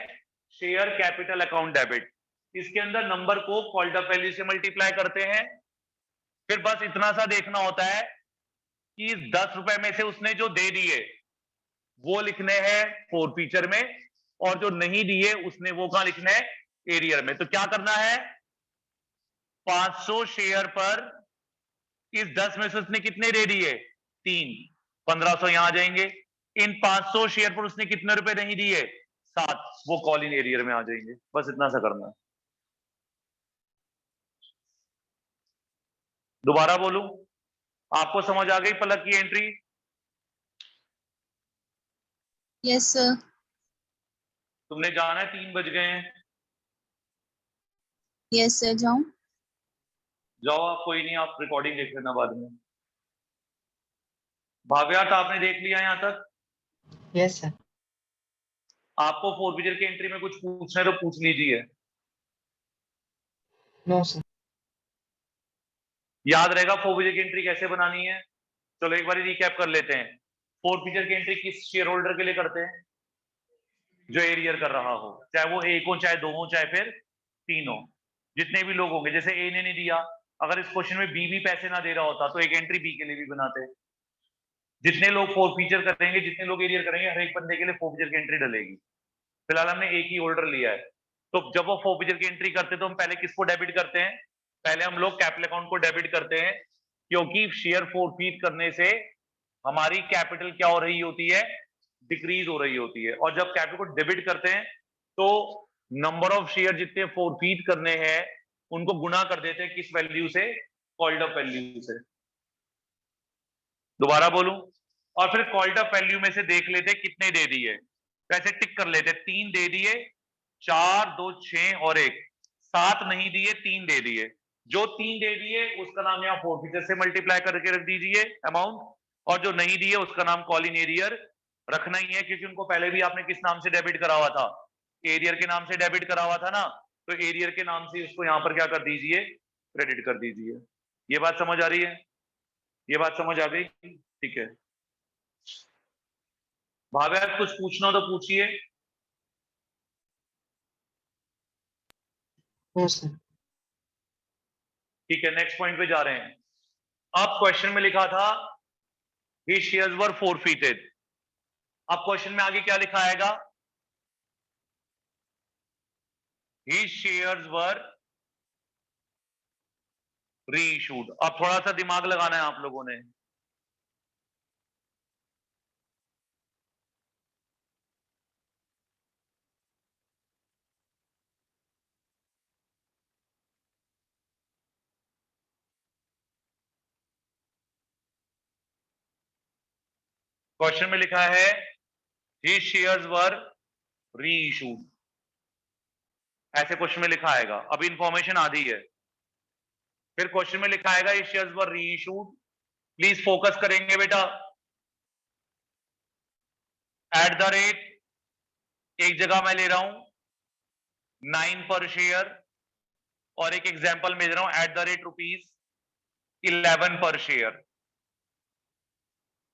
शेयर कैपिटल अकाउंट डेबिट। इसके अंदर नंबर को कॉल्ड अप वैल्यू से मल्टीप्लाई करते हैं। फिर बस इतना सा देखना होता है कि 10 रुपए में से उसने जो दे दिए वो लिखने हैं फोरफीचर में, और जो नहीं दिए उसने वो कहां लिखने हैं, एरियर में। तो क्या करना है, 500 शेयर पर इस 10 में से उसने कितने दे दिए, 3, 1500 यहां आ जाएंगे। इन 500 शेयर पर उसने कितने रुपए नहीं दिए, 7, वो कॉल इन एरियर में आ जाएंगे। बस इतना सा करना है। दोबारा बोलूं, आपको समझ आ गई पलक की एंट्री। Yes sir. तुमने जाना है, 3 बज गए हैं। यस सर, जाऊं? जाओ आप, कोई नहीं, आप रिकॉर्डिंग देख लेना बाद में। भाव्यात आपने देख लिया यहां तक। Yes sir. आपको फोरफीचर की एंट्री में कुछ पूछना है तो पूछ लीजिए। No sir. याद रहेगा फोरफीचर की एंट्री कैसे बनानी है। चलो एक बार रिकैप कर लेते हैं। फोरफीचर की एंट्री किस शेयर होल्डर के लिए करते हैं, जो एरियर कर रहा हो, चाहे वो एक हो, चाहे 2 हो, चाहे फिर 3 हो, जितने भी लोग होंगे। जैसे ए ने नहीं दिया, अगर इस क्वेश्चन में बी भी पैसे ना दे रहा होता तो एक एंट्री बी के लिए भी बनाते। जितने लोग फोरफीचर करेंगे, जितने लोग एरियर करेंगे, हर एक बंदे के लिए फोरफीचर की एंट्री डलेगी। फिलहाल हमने एक ही होल्डर लिया है, तो जब वो फोरफीचर की एंट्री करते तो हम पहले किसको डेबिट करते हैं, पहले हम लोग कैपिटल अकाउंट को डेबिट करते हैं, क्योंकि शेयर फोरफीट करने से हमारी कैपिटल क्या हो रही होती है, डिक्रीज हो रही होती है। और जब कैपिटल को डेबिट करते हैं तो नंबर ऑफ शेयर जितने फोरफीट करने हैं उनको गुना कर देते हैं, किस वैल्यू से, कॉल्ड अप वैल्यू से। दोबारा बोलूं, और फिर कॉल्ड अप वैल्यू में से देख लेते कितने दे दिए, वैसे टिक कर लेते, 3 दे दिए, 4, 2, 6 और 1, 7 नहीं दिए, 3 दे दिए। जो 3 दे दिए उसका नाम यहाँ फोरफीचर से मल्टीप्लाई करके रख दीजिए अमाउंट, और जो नहीं दिए उसका नाम कॉल इन एरियर रखना ही है, क्योंकि उनको पहले भी आपने किस नाम से डेबिट करा हुआ था, एरियर के नाम से डेबिट करा हुआ था ना, तो एरियर के नाम से उसको यहाँ पर क्या कर दीजिए, क्रेडिट कर दीजिए। ये बात समझ आ रही है, ये बात समझ आ गई, ठीक है। भावे आप कुछ पूछना हो तो पूछिए। No sir. ठीक है, नेक्स्ट पॉइंट पे जा रहे हैं। अब क्वेश्चन में लिखा था ही शेयर्स वर फोरफीटेड। अब क्वेश्चन में आगे क्या लिखा आएगा, ही शेयर्स वर रीइशूड। अब थोड़ा सा दिमाग लगाना है आप लोगों ने। क्वेश्चन में लिखा है ही शेयर्स वर रीइशूड, ऐसे क्वेश्चन में लिखा आएगा। अभी इंफॉर्मेशन आधी है। फिर क्वेश्चन में लिखा आएगा ही shares were reissued. Please focus करेंगे बेटा। एट द रेट, एक जगह मैं ले रहा हूं 9 पर शेयर, और एक एग्जांपल में दे रहा हूं एट द रेट ₹11 पर शेयर।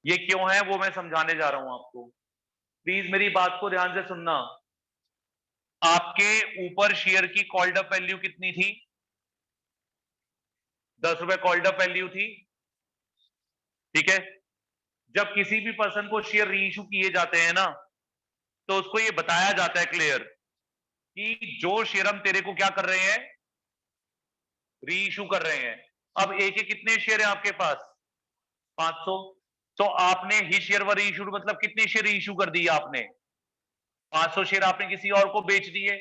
ये क्यों है वो मैं समझाने जा रहा हूं आपको, प्लीज मेरी बात को ध्यान से सुनना। आपके ऊपर शेयर की कॉल्ड अप वैल्यू कितनी थी, ₹10 कॉल्ड अप वैल्यू थी, ठीक है। जब किसी भी पर्सन को शेयर री इशू किए जाते हैं ना, तो उसको ये बताया जाता है क्लियर कि जो शेयर हम तेरे को क्या कर रहे हैं, री इशू कर रहे हैं। अब एक एक कितने शेयर है आपके पास, 500। तो आपने ही शेयर व री इशू मतलब कितने शेयर री इशू कर दिए आपने, 500 शेयर आपने किसी और को बेच दिए।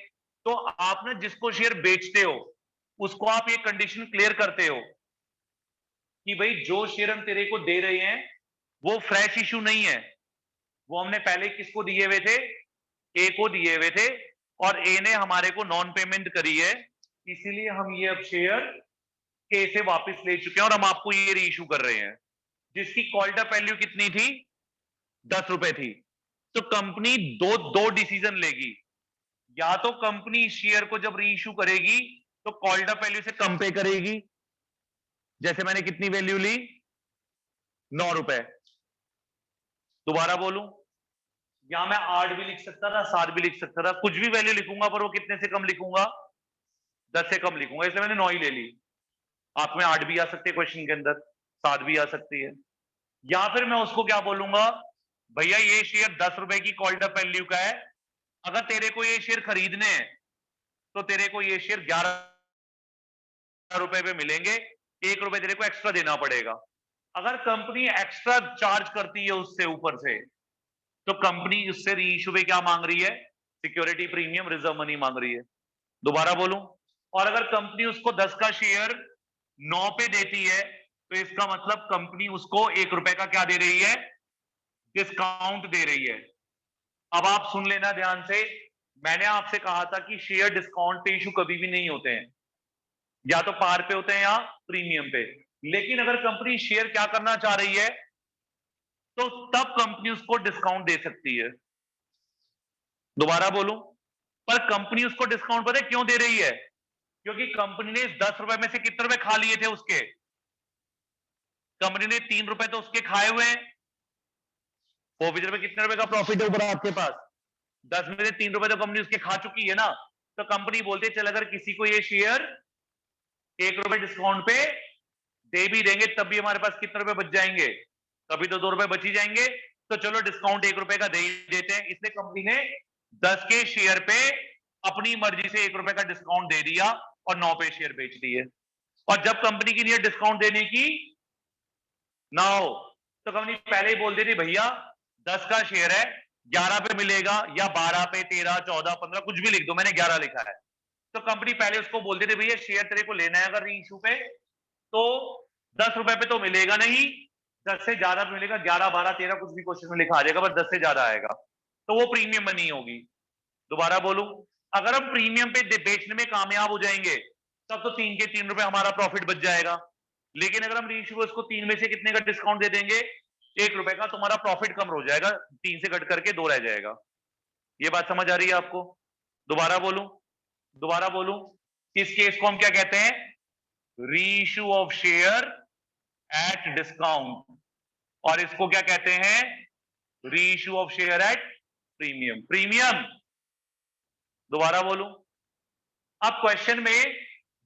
तो आप ना जिसको शेयर बेचते हो उसको आप ये कंडीशन क्लियर करते हो कि भाई जो शेयर हम तेरे को दे रहे हैं वो फ्रेश इशू नहीं है, वो हमने पहले किसको दिए हुए थे, ए को दिए हुए थे, और ए ने हमारे को नॉन पेमेंट करी है, इसीलिए हम ये अब शेयर ए से वापस ले चुके हैं और हम आपको ये री इशू कर रहे हैं, जिसकी कॉल्ड अप वैल्यू कितनी थी, ₹10 थी। तो कंपनी दो दो डिसीजन लेगी, या तो कंपनी शेयर को जब री इशू करेगी तो कॉल्ड अप वैल्यू से कम पे करेगी, जैसे मैंने कितनी वैल्यू ली, ₹9। दोबारा बोलूं, यहां मैं 8 भी लिख सकता था, 7 भी लिख सकता था, कुछ भी वैल्यू लिखूंगा पर वो कितने से कम लिखूंगा, 10 से कम लिखूंगा, इसलिए मैंने 9 ही ले ली। आप में 8 भी आ सकती है क्वेश्चन के अंदर, 7 भी आ सकती है। या फिर मैं उसको क्या बोलूंगा, भैया ये शेयर ₹10 की कॉल्ड अप वैल्यू का है, अगर तेरे को ये शेयर खरीदने हैं तो तेरे को ये शेयर ₹11 पे मिलेंगे, ₹1 तेरे को एक्स्ट्रा देना पड़ेगा। अगर कंपनी एक्स्ट्रा चार्ज करती है उससे ऊपर से, तो कंपनी उससे री इशू पे क्या मांग रही है, सिक्योरिटी प्रीमियम रिजर्व मनी मांग रही है। दोबारा बोलूं, और अगर कंपनी उसको 10 का शेयर 9 पे देती है, तो इसका मतलब कंपनी उसको ₹1 का क्या दे रही है, डिस्काउंट दे रही है। अब आप सुन लेना ध्यान से, मैंने आपसे कहा था कि शेयर डिस्काउंट पे इशू कभी भी नहीं होते हैं, या तो पार पे होते हैं या प्रीमियम पे। लेकिन अगर कंपनी शेयर क्या करना चाह रही है, तो तब कंपनी उसको डिस्काउंट दे सकती है। दोबारा बोलूं, पर कंपनी उसको डिस्काउंट पता है क्यों दे रही है, क्योंकि कंपनी ने इस ₹10 में से कितने रुपए खा लिए थे उसके, कंपनी ने ₹3 तो उसके खाए हुए हैं, ₹4 में कितने रुपए का प्रॉफिट है ऊपर आपके पास, 10 में से ₹3 तो कंपनी उसके खा चुकी है ना। तो कंपनी बोलती है चल अगर किसी को ये शेयर ₹1 डिस्काउंट पे दे भी देंगे तब भी हमारे पास कितने रुपए बच जाएंगे, कभी तो ₹2 बच ही जाएंगे, तो चलो डिस्काउंट ₹1 का दे ही देते हैं। इसलिए कंपनी ने 10 के शेयर पे अपनी मर्जी से ₹1 का डिस्काउंट दे दिया और 9 पे शेयर बेच दिए। और जब कंपनी की नीयत डिस्काउंट देने की ना हो, तो कंपनी पहले ही बोल देती भैया 10 का शेयर है, 11 पे मिलेगा, या 12 पे, 13, 14, 15 कुछ भी लिख दो, मैंने 11 लिखा है। तो कंपनी पहले उसको बोल देती भैया शेयर तेरे को लेना है अगर री इशू पे, तो ₹10 पे तो मिलेगा नहीं, 10 से ज्यादा पे मिलेगा, 11, 12, 13 कुछ भी क्वेश्चन में लिखा आ जाएगा, पर 10 से ज्यादा आएगा, तो वो प्रीमियम मनी होगी। दोबारा बोलूं, अगर हम प्रीमियम पे बेचने में कामयाब हो जाएंगे, तब तो 3 के ₹3 हमारा प्रॉफिट बच जाएगा। लेकिन अगर हम री इशू को इसको 3 में से कितने का डिस्काउंट दे देंगे, ₹1 का, तुम्हारा प्रॉफिट कम हो जाएगा, 3 से कट करके 2 रह जाएगा। ये बात समझ आ रही है आपको? दोबारा बोलूं, इस केस को हम क्या कहते हैं, री issue of share at discount, और इसको क्या कहते हैं, री issue of share at premium. दोबारा बोलूं, अब क्वेश्चन में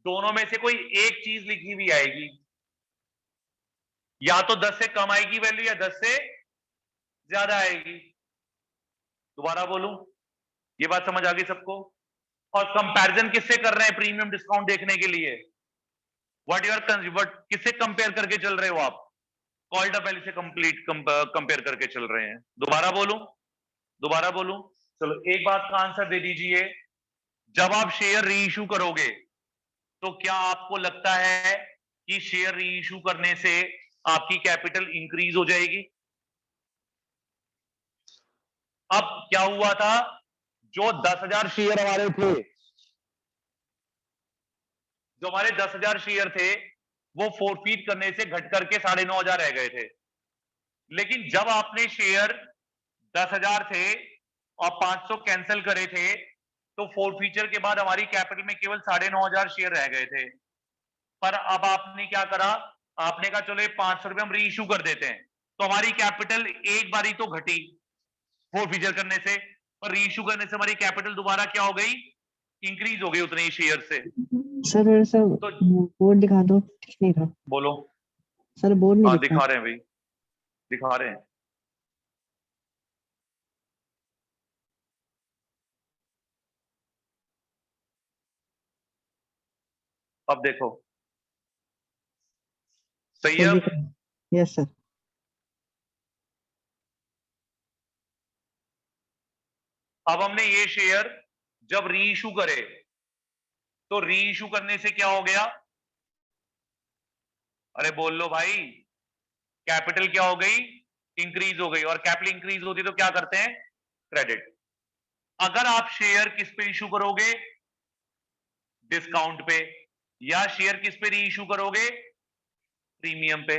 दोनों में से कोई एक चीज लिखी हुई आएगी, या तो 10 से कम आएगी वैल्यू या 10 से ज्यादा आएगी। दोबारा बोलूं, ये बात समझ आ गई सबको? और कंपैरिजन किससे कर रहे हैं प्रीमियम डिस्काउंट देखने के लिए, किससे कंपेयर करके चल रहे हो आप, कॉल्ड अप वैल्यू से कंपेयर करके चल रहे हैं। दोबारा बोलूं, चलो एक बात का आंसर दे दीजिए, जब आप शेयर री इशू करोगे तो क्या आपको लगता है कि शेयर री इशू करने से आपकी कैपिटल इंक्रीज हो जाएगी? अब क्या हुआ था, जो 10,000 शेयर हमारे थे, जो हमारे 10,000 शेयर थे, वो फोरफीट करने से घट करके 9,500 रह गए थे। लेकिन जब आपने शेयर 10,000 थे और 500 कैंसिल करे थे, तो फोरफीचर के बाद हमारी कैपिटल में केवल 9,500 शेयर रह गए थे। पर अब आपने क्या करा, आपने कहा चलो ये ₹500 हम री इशू कर देते हैं, तो हमारी कैपिटल एक बारी तो घटी फोरफीचर करने से, पर री इशू करने से हमारी कैपिटल दोबारा क्या हो गई, इंक्रीज हो गई उतने ही शेयर से। सर मेरे से तो बोर्ड दिखा दो, दिख नहीं रहा बोलो। सर, बोर्ड नहीं हाँ दिख रहा। दिखा रहे हैं भाई, दिखा रहे हैं। अब देखो, सही है सर दिख अब? रहा है। Yes sir. अब हमने ये शेयर जब री इशू करे, तो री इशू करने से क्या हो गया? अरे बोल लो भाई, कैपिटल क्या हो गई? इंक्रीज हो गई। और कैपिटल इंक्रीज होती तो क्या करते हैं? क्रेडिट। अगर आप शेयर किस पे इशू करोगे? डिस्काउंट पे। या शेयर किस पे री इशू करोगे? प्रीमियम पे।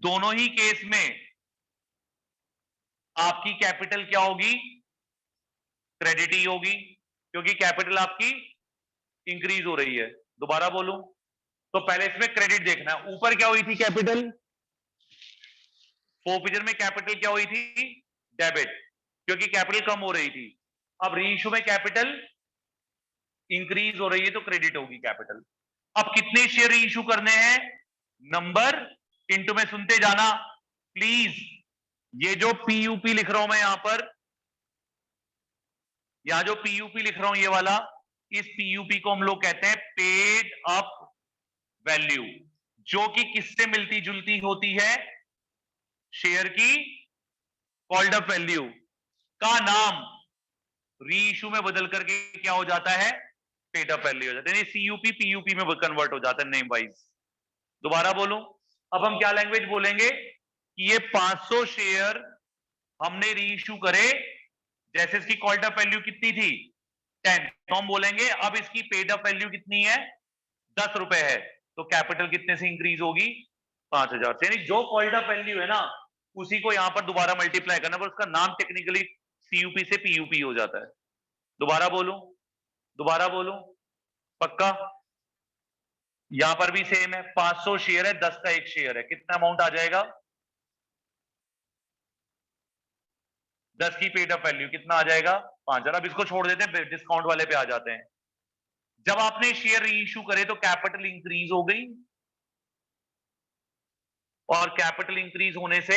दोनों ही केस में आपकी कैपिटल क्या होगी? क्रेडिट ही होगी, क्योंकि कैपिटल आपकी इंक्रीज हो रही है। दोबारा बोलूं तो पहले इसमें क्रेडिट देखना है। ऊपर क्या हुई थी कैपिटल? फोरफिचर में कैपिटल क्या हुई थी? डेबिट, क्योंकि कैपिटल कम हो रही थी। अब रीइश्यू में कैपिटल इंक्रीज हो रही है तो क्रेडिट होगी कैपिटल। अब कितने शेयर रीइश्यू करने हैं? नंबर इंटू में सुनते जाना प्लीज। ये जो पीयूपी लिख रहा हूं मैं यहां जो पीयूपी लिख रहा हूं ये वाला, इस पीयूपी को हम लोग कहते हैं पेड अप वैल्यू, जो कि किससे मिलती जुलती होती है? शेयर की कॉल्ड अप वैल्यू का नाम री इशू में बदल करके क्या हो जाता है? पेड अप वैल्यू हो जाता है, यानी सीयूपी पीयूपी में कन्वर्ट हो जाता है नेम वाइज। दोबारा बोलूं, अब हम क्या लैंग्वेज बोलेंगे कि ये 500 शेयर हमने री इशू करे, जैसे इसकी कॉल्ड अप वैल्यू कितनी थी? 10, तो हम बोलेंगे अब इसकी पेड अप वैल्यू कितनी है? 10 रुपए है। तो कैपिटल कितने से इंक्रीज होगी? 5000 से। यानी जो कॉल्ड अप वैल्यू है ना, उसी को यहां पर दोबारा मल्टीप्लाई करना, पर उसका नाम टेक्निकली सीयूपी से पीयूपी हो जाता है। दोबारा बोलूं, दोबारा बोलूं, पक्का? यहां पर भी सेम है, 500 शेयर है, 10 का एक शेयर है, कितना अमाउंट आ जाएगा? 10 की पेड अप वैल्यू कितना आ जाएगा? 5000। अब इसको छोड़ देते हैं, डिस्काउंट वाले पे आ जाते हैं। जब आपने शेयर री इशू करे तो कैपिटल इंक्रीज हो गई, और कैपिटल इंक्रीज होने से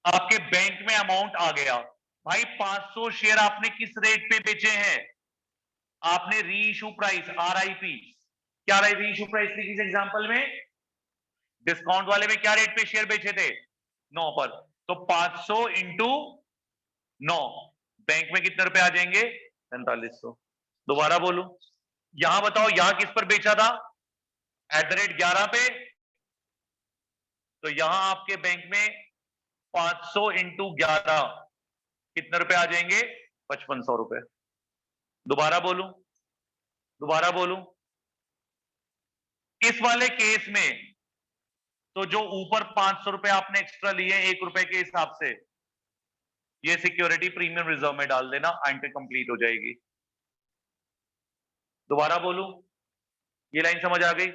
आपके बैंक में अमाउंट आ गया। भाई 500 शेयर आपने किस रेट पे बेचे हैं? आपने री इशू प्राइस RIP, क्या री इशू प्राइस थी किस एग्जांपल में? डिस्काउंट वाले में क्या रेट पे शेयर बेचे थे? 9 पर। तो 500 इंटू 9, बैंक में कितने रुपए आ जाएंगे? 4500। दोबारा बोलूं, यहां बताओ यहां किस पर बेचा था? @11 पे। तो यहां आपके बैंक में 500 इंटू 11 कितने रुपए आ जाएंगे? 5500 रुपए। दोबारा बोलूं, दोबारा बोलूं, इस वाले केस में तो जो ऊपर 500 रुपए आपने एक्स्ट्रा लिए 1 रुपए के हिसाब से, ये सिक्योरिटी प्रीमियम रिजर्व में डाल देना, एंट्री कंप्लीट हो जाएगी। दोबारा बोलूं, ये लाइन समझ आ गई?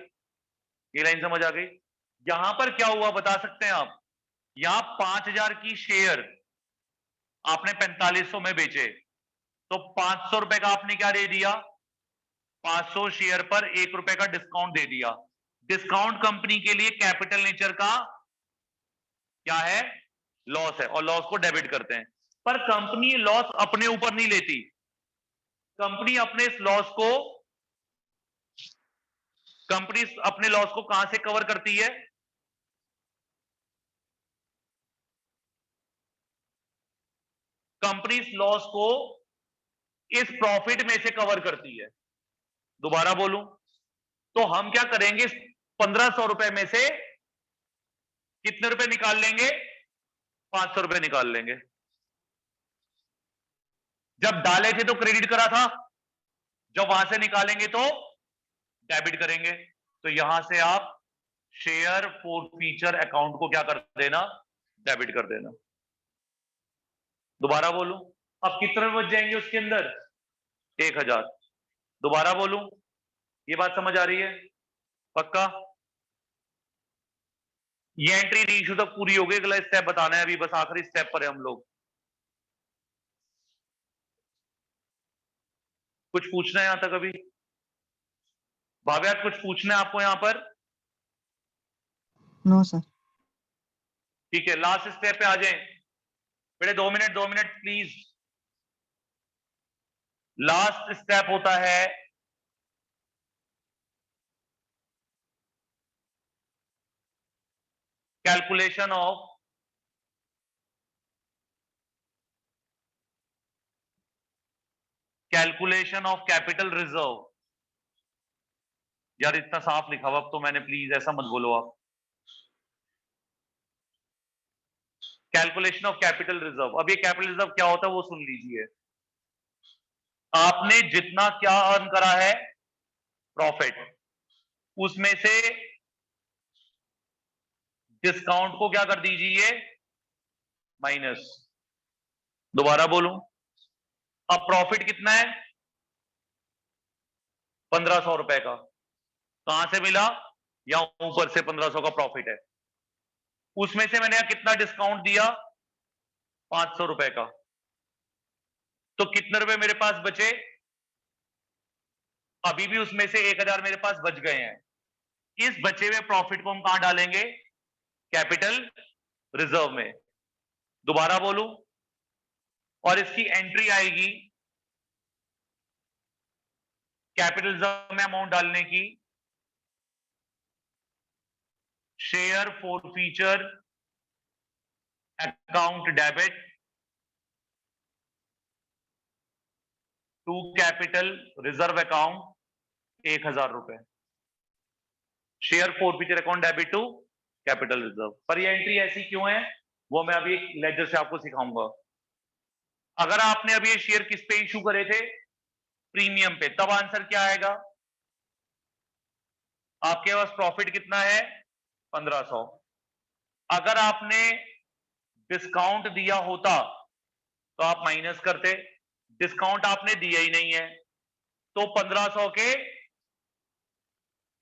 ये लाइन समझ आ गई? यहां पर क्या हुआ बता सकते हैं आप? यहां 5000 की शेयर आपने 4500 में बेचे, तो 500 रुपए का आपने क्या दे दिया? 500 शेयर पर 1 रुपए का डिस्काउंट दे दिया। डिस्काउंट कंपनी के लिए कैपिटल नेचर का क्या है? लॉस है, और लॉस को डेबिट करते हैं। पर कंपनी लॉस अपने ऊपर नहीं लेती। कंपनी अपने इस लॉस को कंपनी अपने लॉस को कहां से कवर करती है? कंपनी इस लॉस को इस प्रॉफिट में से कवर करती है। दोबारा बोलूं तो हम क्या करेंगे? 1500 रुपए में से कितने रुपए निकाल लेंगे? 500 रुपए निकाल लेंगे। जब डाले थे तो क्रेडिट करा था, जब वहां से निकालेंगे तो डेबिट करेंगे। तो यहां से आप शेयर फॉरफीचर अकाउंट को क्या कर देना? डेबिट कर देना। दोबारा बोलूं, अब कितने बच जाएंगे उसके अंदर? 1000। दोबारा बोलूं, ये बात समझ आ रही है? पक्का? ये एंट्री री इशू तक पूरी हो गई, अगला स्टेप बताना है अभी, बस आखिरी स्टेप पर है हम लोग। कुछ पूछना है यहां तक अभी? भाभी यार कुछ पूछना है आपको यहाँ पर? No sir. ठीक है, लास्ट स्टेप पे आ जाएं बेटे। 2 मिनट प्लीज। लास्ट स्टेप होता है कैलकुलेशन ऑफ कैपिटल रिजर्व। यार इतना साफ लिखा हुआ, अब तो मैंने, प्लीज ऐसा मत बोलो आप। Calculation of capital reserve. अब ये कैपिटल रिजर्व क्या होता है वो सुन लीजिए। आपने जितना क्या अर्न करा है प्रॉफिट, उसमें से डिस्काउंट को क्या कर दीजिए, माइनस। दोबारा बोलूं, अब प्रॉफिट कितना है, 1500 रुपए का। कहां से मिला, या ऊपर से 1500 का प्रॉफिट है, उसमें से मैंने कितना डिस्काउंट दिया, 500 रुपए का। तो कितने रुपए मेरे पास बचे, अभी भी उसमें से 1000 मेरे पास बच गए हैं। इस बचे हुए प्रॉफिट को हम कहां डालेंगे, कैपिटल रिजर्व में। दोबारा बोलूं, और इसकी एंट्री आएगी कैपिटल रिजर्व में अमाउंट डालने की, share forfeiture account debit to capital reserve account 1000 रुपए। Share forfeiture account debit to capital reserve. पर ये एंट्री ऐसी क्यों है, वो मैं अभी एक लेजर से आपको सिखाऊंगा। अगर आपने अभी ये शेयर किस पे इशू करे थे, प्रीमियम पे, तब आंसर क्या आएगा, आपके पास प्रॉफिट कितना है, 1500। अगर आपने डिस्काउंट दिया होता तो आप माइनस करते, डिस्काउंट आपने दिया ही नहीं है, तो 1500 के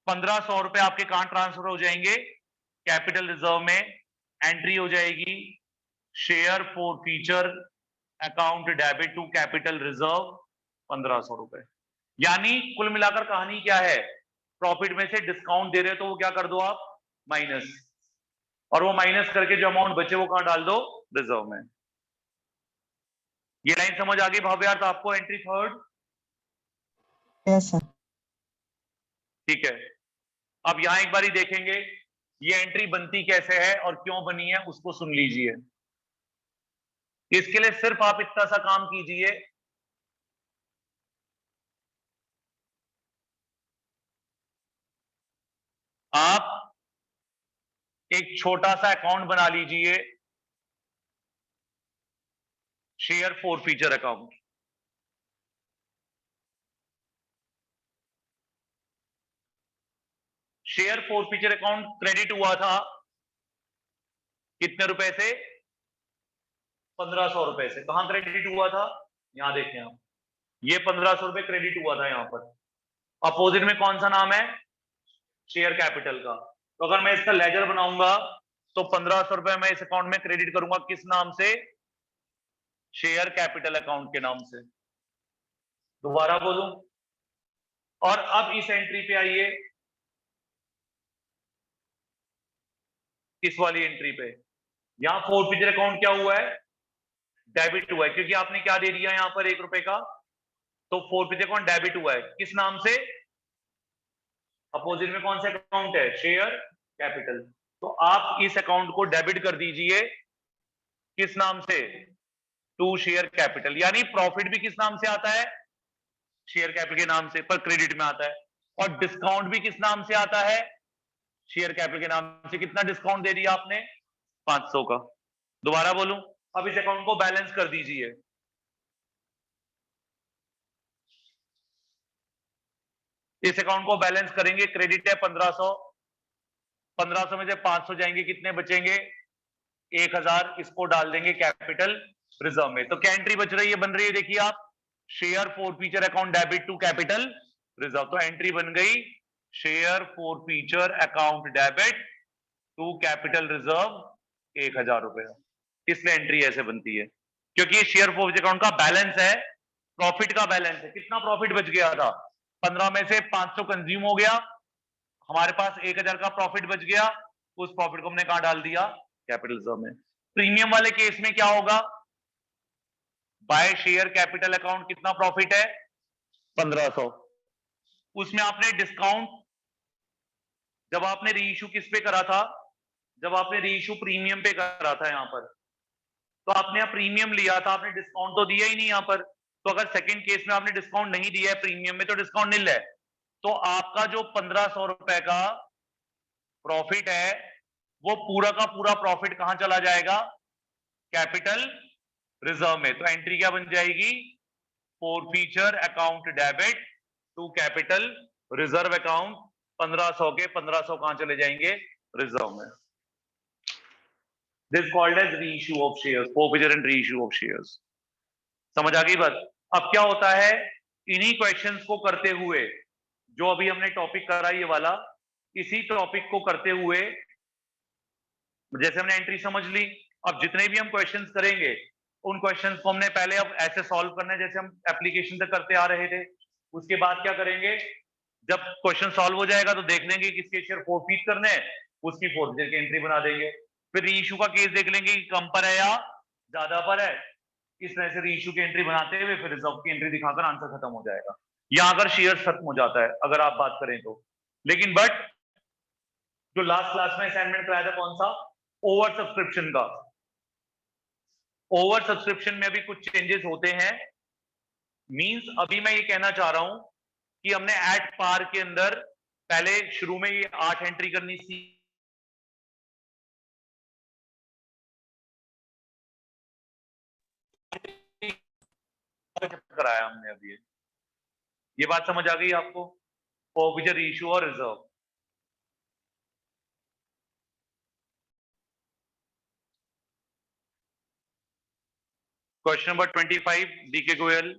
1500 रुपए आपके कहां ट्रांसफर हो जाएंगे, कैपिटल रिजर्व में। एंट्री हो जाएगी share forfeiture account debit to capital reserve 1500 रुपए। यानी कुल मिलाकर कहानी क्या है, प्रॉफिट में से डिस्काउंट दे रहे हो तो वो क्या कर दो आप, माइनस, और वो माइनस करके जो अमाउंट बचे वो कहां डाल दो, रिजर्व में। ये लाइन समझ आ गई भाव यार, तो आपको एंट्री थर्ड। Yes sir. ठीक है, अब यहां एक बारी देखेंगे ये एंट्री बनती कैसे है और क्यों बनी है, उसको सुन लीजिए। इसके लिए सिर्फ आप इतना सा काम कीजिए, आप एक छोटा सा अकाउंट बना लीजिए, share forfeiture account. Share forfeiture account credit हुआ था कितने रुपए से, 1500 रुपए से। कहां क्रेडिट हुआ था, यहां देखें आप, ये 1500 रुपए क्रेडिट हुआ था यहां पर। अपोजिट में कौन सा नाम है, शेयर कैपिटल का। तो अगर मैं इसका लेजर बनाऊंगा तो 1500 रुपए मैं इस अकाउंट में क्रेडिट करूंगा, किस नाम से, शेयर कैपिटल अकाउंट के नाम से। दोबारा बोलूं, और अब इस एंट्री पे आइए, इस वाली एंट्री पे। यहां फॉरफीचर अकाउंट क्या हुआ है, डेबिट हुआ है, क्योंकि आपने क्या दे दिया यहां पर 1 रुपए का, तो फॉरफीचर अकाउंट डेबिट हुआ है, किस नाम से, अपोजिट में कौन सा अकाउंट है, शेयर कैपिटल। तो आप इस अकाउंट को डेबिट कर दीजिए, किस नाम से, टू शेयर कैपिटल। यानी प्रॉफिट भी किस नाम से आता है, शेयर कैपिटल के नाम से, पर क्रेडिट में आता है। और डिस्काउंट भी किस नाम से आता है, शेयर कैपिटल के नाम से। कितना डिस्काउंट दे दिया आपने, 500 का। दोबारा बोलूं, अब इस अकाउंट को बैलेंस कर दीजिए। इस अकाउंट को बैलेंस करेंगे, क्रेडिट है 1500, 1500 में से 500 जाएंगे, कितने बचेंगे, 1000। इसको डाल देंगे कैपिटल रिजर्व में। तो क्या एंट्री बच रही है, बन रही है, देखिए आप, share forfeiture account debit to capital reserve. तो एंट्री बन गई share forfeiture account debit to capital reserve 1000 रुपए। इसलिए एंट्री ऐसे बनती है, क्योंकि ये शेयर फॉरफीचर अकाउंट का बैलेंस है, प्रॉफिट का बैलेंस है। कितना प्रॉफिट बच गया था, 15 में से 500 कंज्यूम हो गया, हमारे पास 1000 का प्रॉफिट बच गया, उस प्रॉफिट को हमने कहां डाल दिया? कैपिटल रिजर्व में। प्रीमियम वाले केस में क्या होगा? बाय शेयर कैपिटल अकाउंट कितना प्रॉफिट है? 1500। उसमें आपने डिस्काउंट, जब आपने रीइश्यू किस पे करा था? जब आपने रीइश्यू प्रीमियम पे करा था यहां पर, तो आपने यहाँ प्रीमियम लिया था, आपने डिस्काउंट तो दिया ही नहीं यहां पर। तो अगर सेकंड केस में आपने डिस्काउंट नहीं दिया है प्रीमियम में, तो डिस्काउंट निल है। तो आपका जो 1500 रुपए का प्रॉफिट है, वो पूरा का पूरा प्रॉफिट कहां चला जाएगा? कैपिटल रिजर्व में। तो एंट्री क्या बन जाएगी? Forfeiture account debit to capital reserve account. 1500 के 1500 कहां चले जाएंगे? रिजर्व में। This called as reissue of shares, forfeiture and reissue of shares. समझ आ गई बात? अब क्या होता है, इन्हीं क्वेश्चंस को करते हुए, जो अभी हमने टॉपिक करा ये वाला, इसी टॉपिक को करते हुए, जैसे हमने एंट्री समझ ली, अब जितने भी हम क्वेश्चंस करेंगे उन क्वेश्चंस को हमने पहले अब ऐसे सॉल्व करना है जैसे हम एप्लीकेशन तक करते आ रहे थे। उसके बाद क्या करेंगे, जब क्वेश्चन सॉल्व हो जाएगा तो देख लेंगे किसके शेयर फॉरफीट करने हैं, उसकी फॉरफीचर की एंट्री बना देंगे। फिर रीइश्यू का केस देख लेंगे कि कम पर है या ज्यादा पर है। इस तरह से रीइश्यू की एंट्री बनाते हुए फिर रिजर्व की एंट्री दिखाकर आंसर खत्म हो जाएगा, या अगर शेयर खत्म हो जाता है अगर आप बात करें तो। लेकिन बट जो लास्ट क्लास में असाइनमेंट कराया था कौन सा? ओवर सब्सक्रिप्शन का। ओवर सब्सक्रिप्शन में अभी कुछ चेंजेस होते हैं। मींस अभी मैं ये कहना चाह रहा हूं कि हमने एट पार के अंदर पहले शुरू में ये 8 एंट्री करनी थी, कराया हमने अभी। ये बात समझ आ गई आपको? फॉरफीचर, रीइश्यू और reserve. Question number 25, D K Goyal.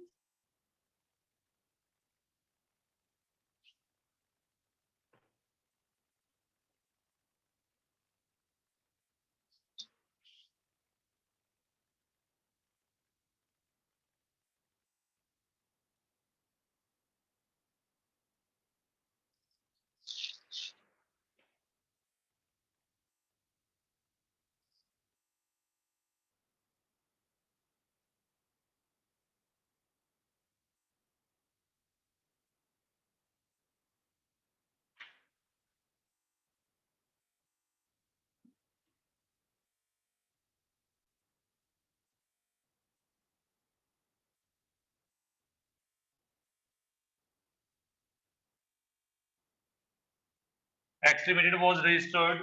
X Limited was registered.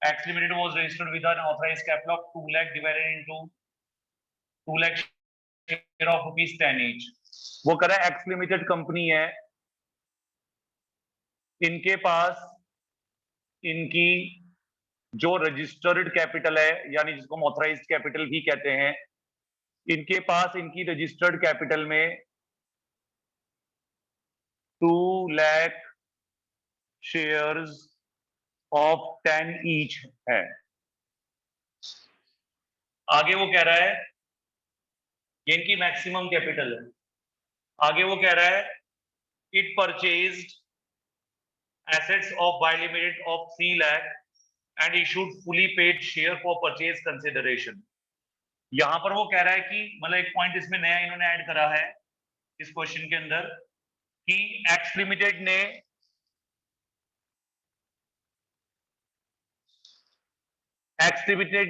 X Limited was registered with an authorized capital of 2 lakh divided into 2 lakh share of rupees 10 each. वो कह रहा है X Limited कंपनी है, इनके पास इनकी जो रजिस्टर्ड कैपिटल है, यानी जिसको हम ऑथराइज्ड कैपिटल भी कहते हैं, इनके पास इनकी रजिस्टर्ड कैपिटल में 2 लाख शेयर्स ऑफ 10 ईच है। आगे वो कह रहा है ये इनकी मैक्सिमम कैपिटल है। आगे वो कह रहा है it purchased assets of Y Limited of 3 lakh and issued fully paid share for purchase consideration। यहां पर वो कह रहा है कि मतलब एक पॉइंट इसमें नया इन्होंने ऐड करा है इस क्वेश्चन के अंदर कि एक्स लिमिटेड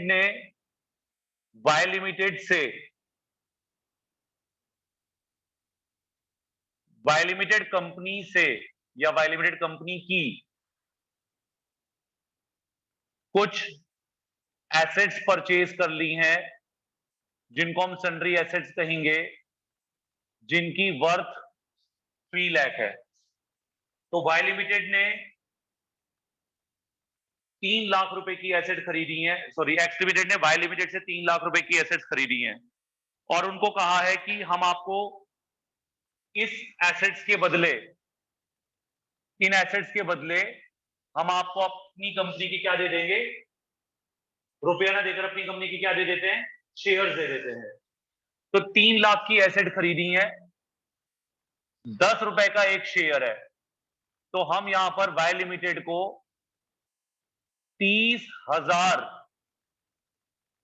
ने वाई लिमिटेड से वाई लिमिटेड कंपनी से या वाई लिमिटेड कंपनी की कुछ एसेट्स परचेज कर ली हैं, जिनको हम सन्ड्री एसेट्स कहेंगे, जिनकी वर्थ 3 लाख है। तो वाई लिमिटेड ने 3 लाख रुपए की एसेट खरीदी है, सॉरी एक्स लिमिटेड ने वाई लिमिटेड से 3 लाख रुपए की एसेट्स खरीदी हैं और उनको कहा है कि हम आपको इस एसेट्स के बदले, इन एसेट्स के बदले हम आपको अपनी कंपनी की क्या दे देंगे? रुपया ना देकर अपनी कंपनी की क्या दे देते हैं? शेयर्स दे देते हैं। तो 3 लाख की एसेट खरीदी है ₹10 का एक शेयर है, तो हम यहां पर वाई लिमिटेड को 30,000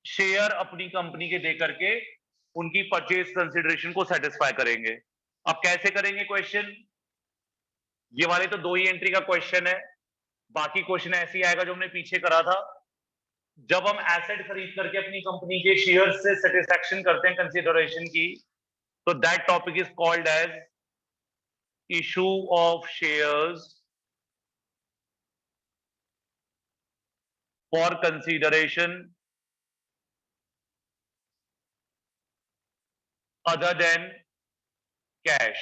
शेयर अपनी कंपनी के देकर के उनकी परचेज कंसिडरेशन को सेटिस्फाई करेंगे। अब कैसे करेंगे क्वेश्चन? ये वाले तो 2 ही एंट्री का क्वेश्चन है, बाकी क्वेश्चन ऐसे ही आएगा जो हमने पीछे करा था। जब हम एसेट खरीद करके अपनी कंपनी के शेयर से सेटिस्फैक्शन करते हैं कंसिडरेशन की, तो that topic is called as issue of shares for consideration other than cash.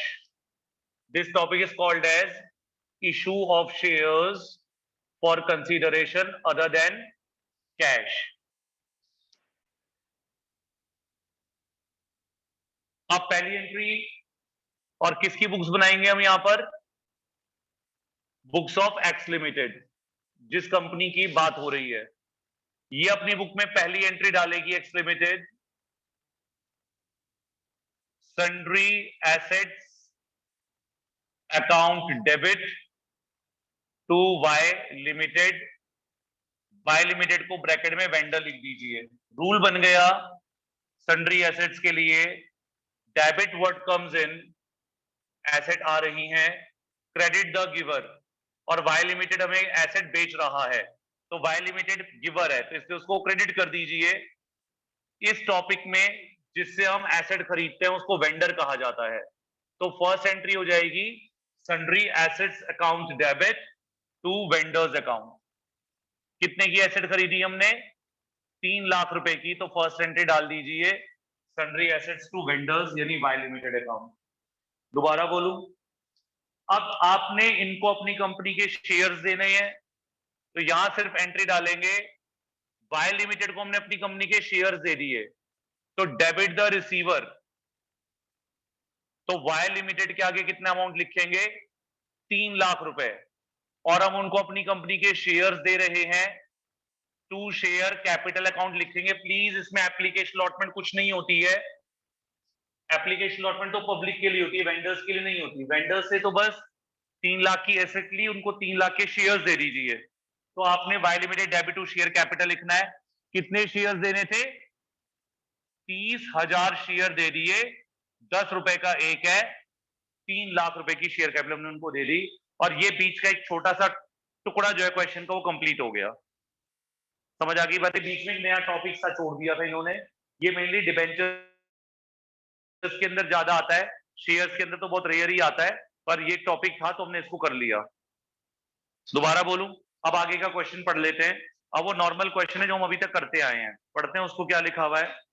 This topic is called as issue of shares for consideration other than cash. अब पहली एंट्री और किसकी बुक्स बनाएंगे हम यहां पर? बुक्स ऑफ एक्स लिमिटेड, जिस company की बात हो रही है। ये अपनी बुक में पहली एंट्री डालेगी X limited, sundry assets account debit to Y limited. Y limited को ब्रैकेट में वेंडर लिख दीजिए। रूल बन गया सन्ड्री एसेट्स के लिए, debit what comes in, asset आ रही हैं, क्रेडिट द गिवर, और वाई लिमिटेड हमें एसेट बेच रहा है, तो वाई लिमिटेड गिवर है, तो इसलिए उसको क्रेडिट कर दीजिए। इस टॉपिक में जिससे हम एसेट खरीदते हैं उसको वेंडर कहा जाता है। तो फर्स्ट एंट्री हो जाएगी sundry assets account debit to vendors account. कितने की एसेट खरीदी हमने? 3 लाख रुपए की, तो फर्स्ट एंट्री डाल दीजिए सन्ड्री एसेट्स टू वेंडर्स यानी वाई लिमिटेड अकाउंट। दोबारा बोलूं, अब आपने इनको अपनी कंपनी के शेयर्स देने हैं, तो यहां सिर्फ एंट्री डालेंगे वाई लिमिटेड को हमने अपनी कंपनी के शेयर्स दे दिए, तो डेबिट द रिसीवर, तो वाई लिमिटेड के आगे कितना अमाउंट लिखेंगे? 3 लाख रुपए, और हम उनको अपनी कंपनी के शेयर्स दे रहे हैं, टू शेयर कैपिटल अकाउंट लिखेंगे। प्लीज इसमें एप्लीकेशन अलॉटमेंट कुछ नहीं होती है, एप्लीकेशन अलॉटमेंट तो पब्लिक के लिए होती है, वेंडर्स के लिए नहीं होती। वेंडर्स से तो बस 3 लाख की एसेट ली, उनको 3 लाख के शेयर्स दे दीजिए। तो आपने Y limited debit to share capital लिखना है। कितने शेयर्स देने थे? 30,000 शेयर दे दिए, ₹10 का एक है, 3 लाख रुपए की शेयर कैपिटल हमने उनको दे दी, और ये बीच का एक छोटा सा टुकड़ा जो है क्वेश्चन का वो कंप्लीट हो गया। समझ आ गई बातें? बीच में एक नया टॉपिक सा छोड़ दिया था इन्होंने, ये मेनली डिबेंचर्स के अंदर ज्यादा आता है, शेयर्स के अंदर तो बहुत रेयर ही आता है, पर ये टॉपिक था तो हमने इसको कर लिया। दोबारा बोलूं, अब आगे का क्वेश्चन पढ़ लेते हैं। अब वो नॉर्मल क्वेश्चन है जो हम अभी तक करते आए हैं, पढ़ते हैं उसको क्या लिखा हुआ है।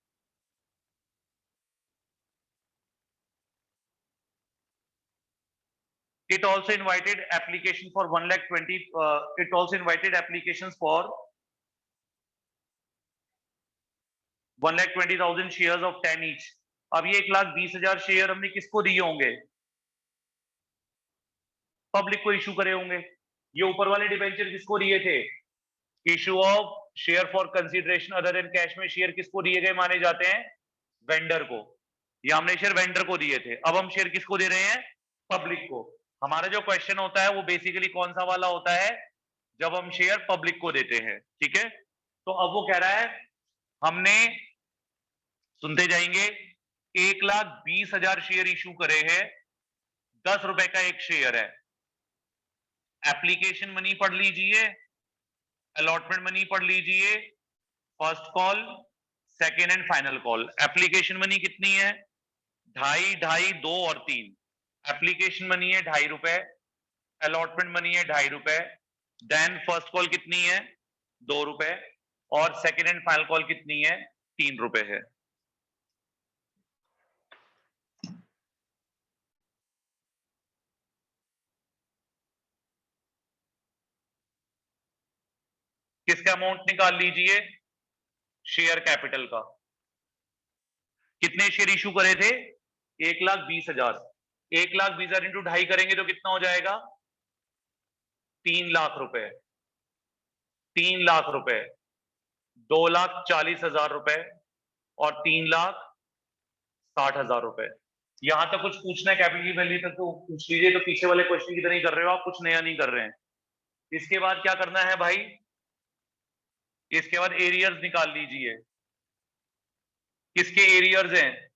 It also invited application for 1,20,000. It also invited applications for 1,20,000 shares of 10 each. अब ये 1,20,000 शेयर हमने किसको दिए होंगे? पब्लिक को इशू करे होंगे। ये ऊपर वाले डिबेंचर किसको दिए थे? Issue of share for consideration other than cash में शेयर किसको दिए गए माने जाते हैं? वेंडर को। ये हमने शेयर वेंडर को दिए थे, अब हम शेयर किसको दे रहे हैं? पब्लिक को। हमारा जो क्वेश्चन होता है वो बेसिकली कौन सा वाला होता है? जब हम शेयर पब्लिक को देते हैं, ठीक है। तो अब वो कह रहा है हमने, सुनते जाएंगे, 1,20,000 शेयर इशू करे हैं, ₹10 का एक शेयर है। एप्लीकेशन मनी पढ़ लीजिए, अलॉटमेंट मनी पढ़ लीजिए, first call, second and final call. Application money कितनी है? 2.5, 2.5, 2 और 3। एप्लीकेशन मनी है ₹2.5, अलॉटमेंट मनी है ₹2.5, देन फर्स्ट कॉल कितनी है? ₹2, और सेकेंड एंड फाइनल कॉल कितनी है? ₹3 है। किसका अमाउंट निकाल लीजिए? शेयर कैपिटल का। कितने शेयर इशू करे थे? 1,20,000। 1,20,000 इंटू 2.5 करेंगे तो कितना हो जाएगा? 3 लाख रुपए। 3 लाख रुपए, 2,40,000 रुपए और 3,60,000 रुपए। यहां तक कुछ पूछना है कैपिटल की वैल्यू तक तो पूछ लीजिए, तो पीछे वाले क्वेश्चन की तरह ही कर रहे हो आप, कुछ नया नहीं कर रहे हैं। इसके बाद क्या करना है भाई, इसके बाद एरियर्स निकाल लीजिए। किसके एरियर्स हैं,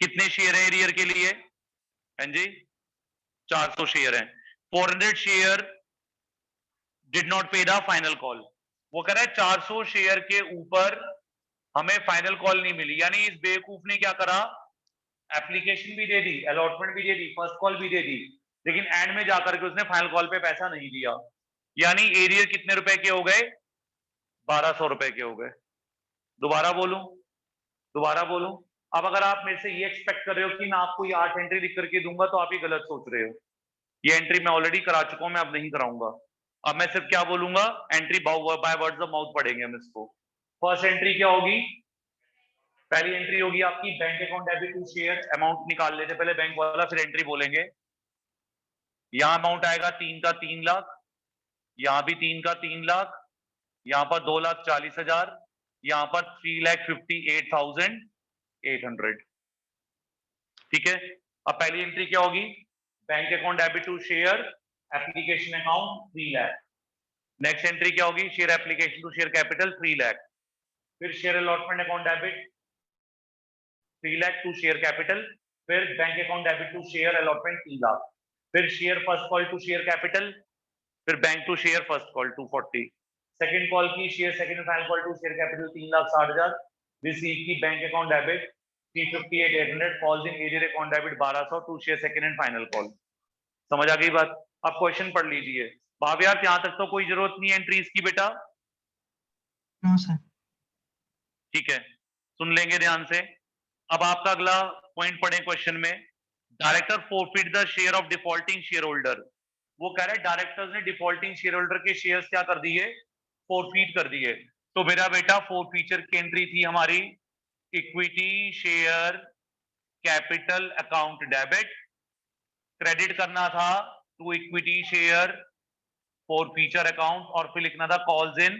कितने शेयर है एरियर के लिए, हाँ जी 400 शेयर हैं। 400 शेयर डिड नॉट पे द फाइनल कॉल। वो कह रहा है 400 शेयर के ऊपर हमें फाइनल कॉल नहीं मिली, यानी इस बेवकूफ ने क्या करा, एप्लीकेशन भी दे दी, अलॉटमेंट भी दे दी, फर्स्ट कॉल भी दे दी, लेकिन एंड में जाकर के उसने फाइनल कॉल पे पैसा नहीं दिया। यानी एरियर कितने रुपए के हो गए, 1200 रुपए के हो गए। दोबारा बोलूं, दोबारा बोलूं, अब अगर आप मेरे से ये एक्सपेक्ट कर रहे हो कि मैं आपको ये 8 एंट्री लिख करके दूंगा, तो आप ये गलत सोच रहे हो। ये एंट्री मैं ऑलरेडी करा चुका हूं, मैं अब नहीं कराऊंगा। अब मैं सिर्फ क्या बोलूंगा, entry by words of mouth पढ़ेंगे हम इसको। फर्स्ट एंट्री क्या होगी, पहली एंट्री होगी आपकी bank account debit to share, amount निकाल लेते पहले बैंक वाला, फिर एंट्री बोलेंगे। यहां अमाउंट आएगा 3 का 3 लाख, यहां भी 3 का 3 लाख, यहां पर 2,40,000, यहां पर 3,58,800। ठीक है, अब पहली एंट्री क्या होगी, bank account debit to share application account 3 lakh. Next entry क्या होगी, share application to share capital 3 lakh. फिर share allotment account debit 3 lakh to share capital, फिर bank account debit to share allotment 3 lakh, फिर share first call to share capital, फिर bank to share first call 240, second call की share second final call to share capital 3,60,000, receive की bank account debit 358,800, calls in arrear account debit 1200 to share second and final call. समझ आ गई बात। अब question पढ़ लीजिए। भाव्यार्थ यहां तक तो कोई जरूरत नहीं है एंट्रीज की बेटा, नो सर। ठीक है, सुन लेंगे ध्यान से। अब आपका अगला पॉइंट पढ़े क्वेश्चन में, director forfeit the share of defaulting share holder. वो कह रहे हैं डायरेक्टर्स ने डिफॉल्टिंग शेयर होल्डर के शेयर्स क्या कर दिए, फोरफिट कर दिए। तो मेरा बेटा फोरफीचर की एंट्री थी हमारी, equity share capital account debit, credit करना था to equity share forfeiture account, और फिर लिखना था कॉल्स इन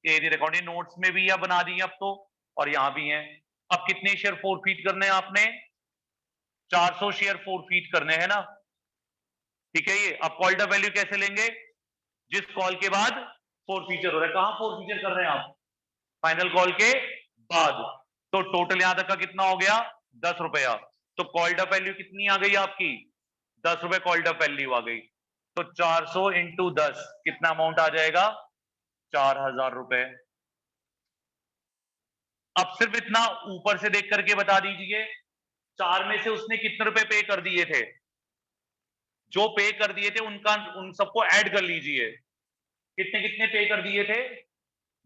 एरियर अकाउंट। ये नोट्स में भी या बना दी अब तो, और यहां भी है। अब कितने शेयर फोरफीट करने हैं आपने, 400 शेयर फोरफीट करने हैं ना, ठीक है। ये अब कॉल्ड अप वैल्यू कैसे लेंगे, जिस कॉल के बाद फोरफीचर हो रहा है। कहां फोरफीचर कर रहे हैं आप, फाइनल कॉल के बाद। तो टोटल यहां तक का कितना हो गया, 10 रुपया। तो कॉल्ड अप वैल्यू कितनी आ गई आपकी, 10 रुपए कॉल्ड अप वैल्यू आ गई। तो 400 इंटू 10 कितना अमाउंट आ जाएगा, 4,000 रुपए। अब सिर्फ इतना ऊपर से देख करके बता दीजिए, 4 में से उसने कितने रुपए पे कर दिए थे, जो पे कर दिए थे उनका, उन सबको ऐड कर लीजिए। कितने कितने पे कर दिए थे,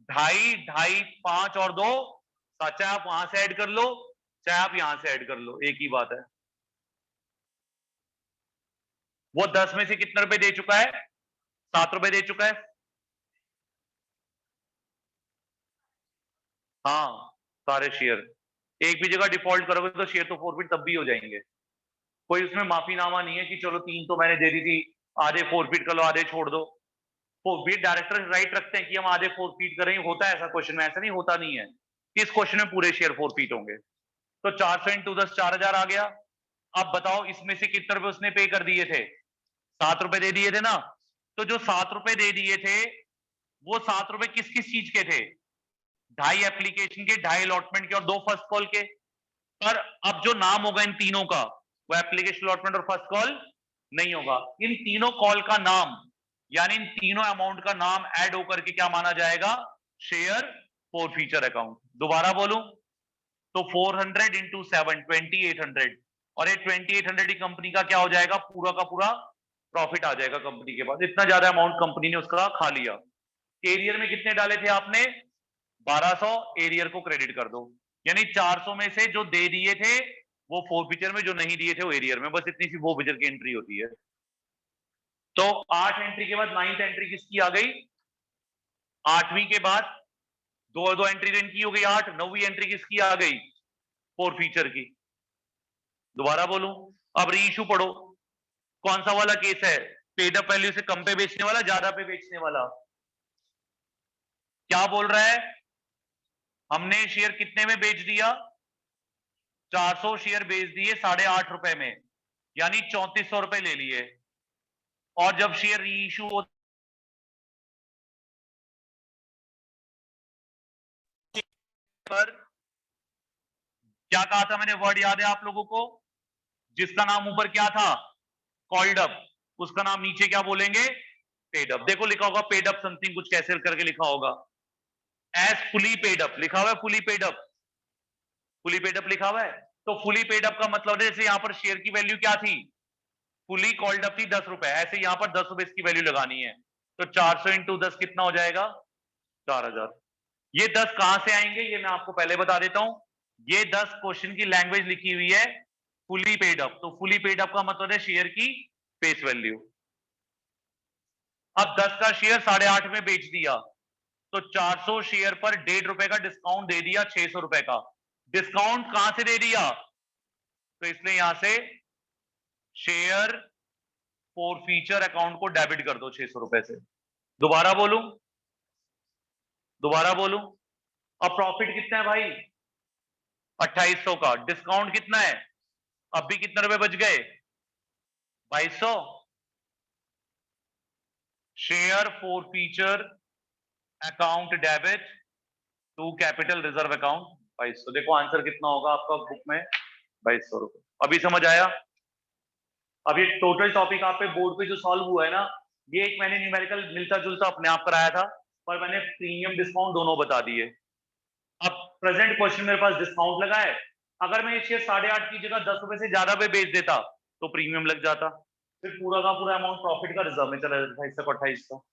2.5, 2.5, 5 और 2, चाहे आप वहां से ऐड कर लो, चाहे आप यहां से ऐड कर लो, एक ही बात है। वो 10 में से कितने रुपए दे चुका है, 7 रुपए दे चुका है। हाँ सारे शेयर, एक भी जगह डिफॉल्ट करोगे तो शेयर तो फॉरफिट तब भी हो जाएंगे। कोई उसमें माफीनामा नहीं है कि चलो 3 तो मैंने दे दी थी, आधे फॉरफिट कर लो, आधे छोड़ दो। फॉरफिट डायरेक्टर राइट रखते हैं कि हम आधे फॉरफिट करें, होता है ऐसा क्वेश्चन में, ऐसा नहीं होता नहीं है। इस क्वेश्चन में पूरे शेयर फॉरफिट होंगे। तो 400 इंटू 10 4,000 आ गया। अब बताओ इसमें से कितने रुपए उसने पे कर दिए थे, 7 रुपए दे दिए थे ना। तो जो 7 रुपए दे दिए थे, वो 7 रुपए किस किस चीज के थे, 2.5 एप्लीकेशन के, 2.5 अलॉटमेंट के और 2 फर्स्ट कॉल के। पर अब जो नाम होगा इन तीनों का, वो एप्लीकेशन अलॉटमेंट और फर्स्ट कॉल नहीं होगा। इन तीनों कॉल का नाम, यानी इन तीनों अमाउंट का नाम ऐड होकर के क्या माना जाएगा, शेयर फॉरफीचर अकाउंट। दोबारा बोलूं तो 400 इंटू 7 2800, और ये 2800 ही कंपनी का क्या हो जाएगा, पूरा का पूरा प्रॉफिट आ जाएगा कंपनी के पास। इतना ज्यादा अमाउंट कंपनी ने उसका खा लिया। एरियर में कितने डाले थे आपने, 1200, एरियर को क्रेडिट कर दो, यानी 400 में से जो दे दिए थे वो फोरफीचर में, जो नहीं दिए थे वो एरियर में। बस इतनी सी फोरफीचर की एंट्री होती है। तो 8 एंट्री के बाद 9th एंट्री किसकी आ गई, 8वीं के बाद दो एंट्री तो इनकी हो गई 8, 9वीं एंट्री किसकी आ गई, फोरफीचर की। दोबारा बोलूं, अब रीइश्यू पढ़ो। कौन सा वाला केस है, पेड अप वैल्यू से कम पे बेचने वाला, ज्यादा पे बेचने वाला। क्या बोल रहा है, हमने शेयर कितने में बेच दिया, 400 शेयर बेच दिए 8.5 रुपए में, यानी 3400 रुपए ले लिए। और जब शेयर री इशू पर क्या कहा था मैंने, वर्ड याद है आप लोगों को? जिसका नाम ऊपर क्या था, कॉल्ड अप, उसका नाम नीचे क्या बोलेंगे, पेड अप। देखो लिखा होगा पेड अप समथिंग, कुछ कैसे करके लिखा होगा, एज फुली पेड अप लिखा हुआ है, fully paid up, fully paid up लिखा हुआ है। तो फुली पेड अप का मतलब है, जैसे यहां पर शेयर की वैल्यू क्या थी, फुली कॉल्ड अप थी 10 रुपए, ऐसे यहां पर 10 रुपए इसकी वैल्यू लगानी है। तो 400 इंटू 10 कितना हो जाएगा, 4000। ये 10 कहां से आएंगे ये मैं आपको पहले बता देता हूं। ये 10 क्वेश्चन की लैंग्वेज लिखी हुई है फुली पेड अप। तो फुली पेड अप का मतलब है शेयर की फेस वैल्यू। अब 10 का शेयर 8.5 में बेच दिया, तो 400 शेयर पर 1.5 रुपए का डिस्काउंट दे दिया, 600 रुपए का डिस्काउंट कहां से दे दिया, तो इसलिए यहां से शेयर फॉर फीचर अकाउंट को डेबिट कर दो 600 रुपए से। दोबारा बोलूं, दोबारा बोलूं, अब प्रॉफिट कितना है भाई, 2800 का, डिस्काउंट कितना है, अब भी कितने रुपए बच गए, 2200। Share forfeiture account debit to capital reserve account 2200। देखो आंसर कितना होगा आपका बुक में, 2200 रुपए। अभी समझ आया? अब ये टोटल टॉपिक आप पे बोर्ड पे जो सॉल्व हुआ है ना, ये एक मैंने न्यूमेरिकल मिलता जुलता अपने आप कराया था, पर मैंने प्रीमियम डिस्काउंट दोनों बता दिए। अब प्रेजेंट क्वेश्चन मेरे पास डिस्काउंट लगा है, अगर मैं ये शेयर 8.5 की जगह 10 रुपए से ज्यादा पे बेच देता तो प्रीमियम लग जाता, फिर पूरा का पूरा अमाउंट प्रॉफिट का रिजर्व में चला जाता, 2800 को 2800।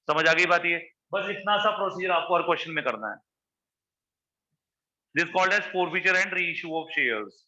समझ आ गई बात? ये बस इतना सा प्रोसीजर आपको हर क्वेश्चन में करना है। This called as forfeiture and reissue of shares.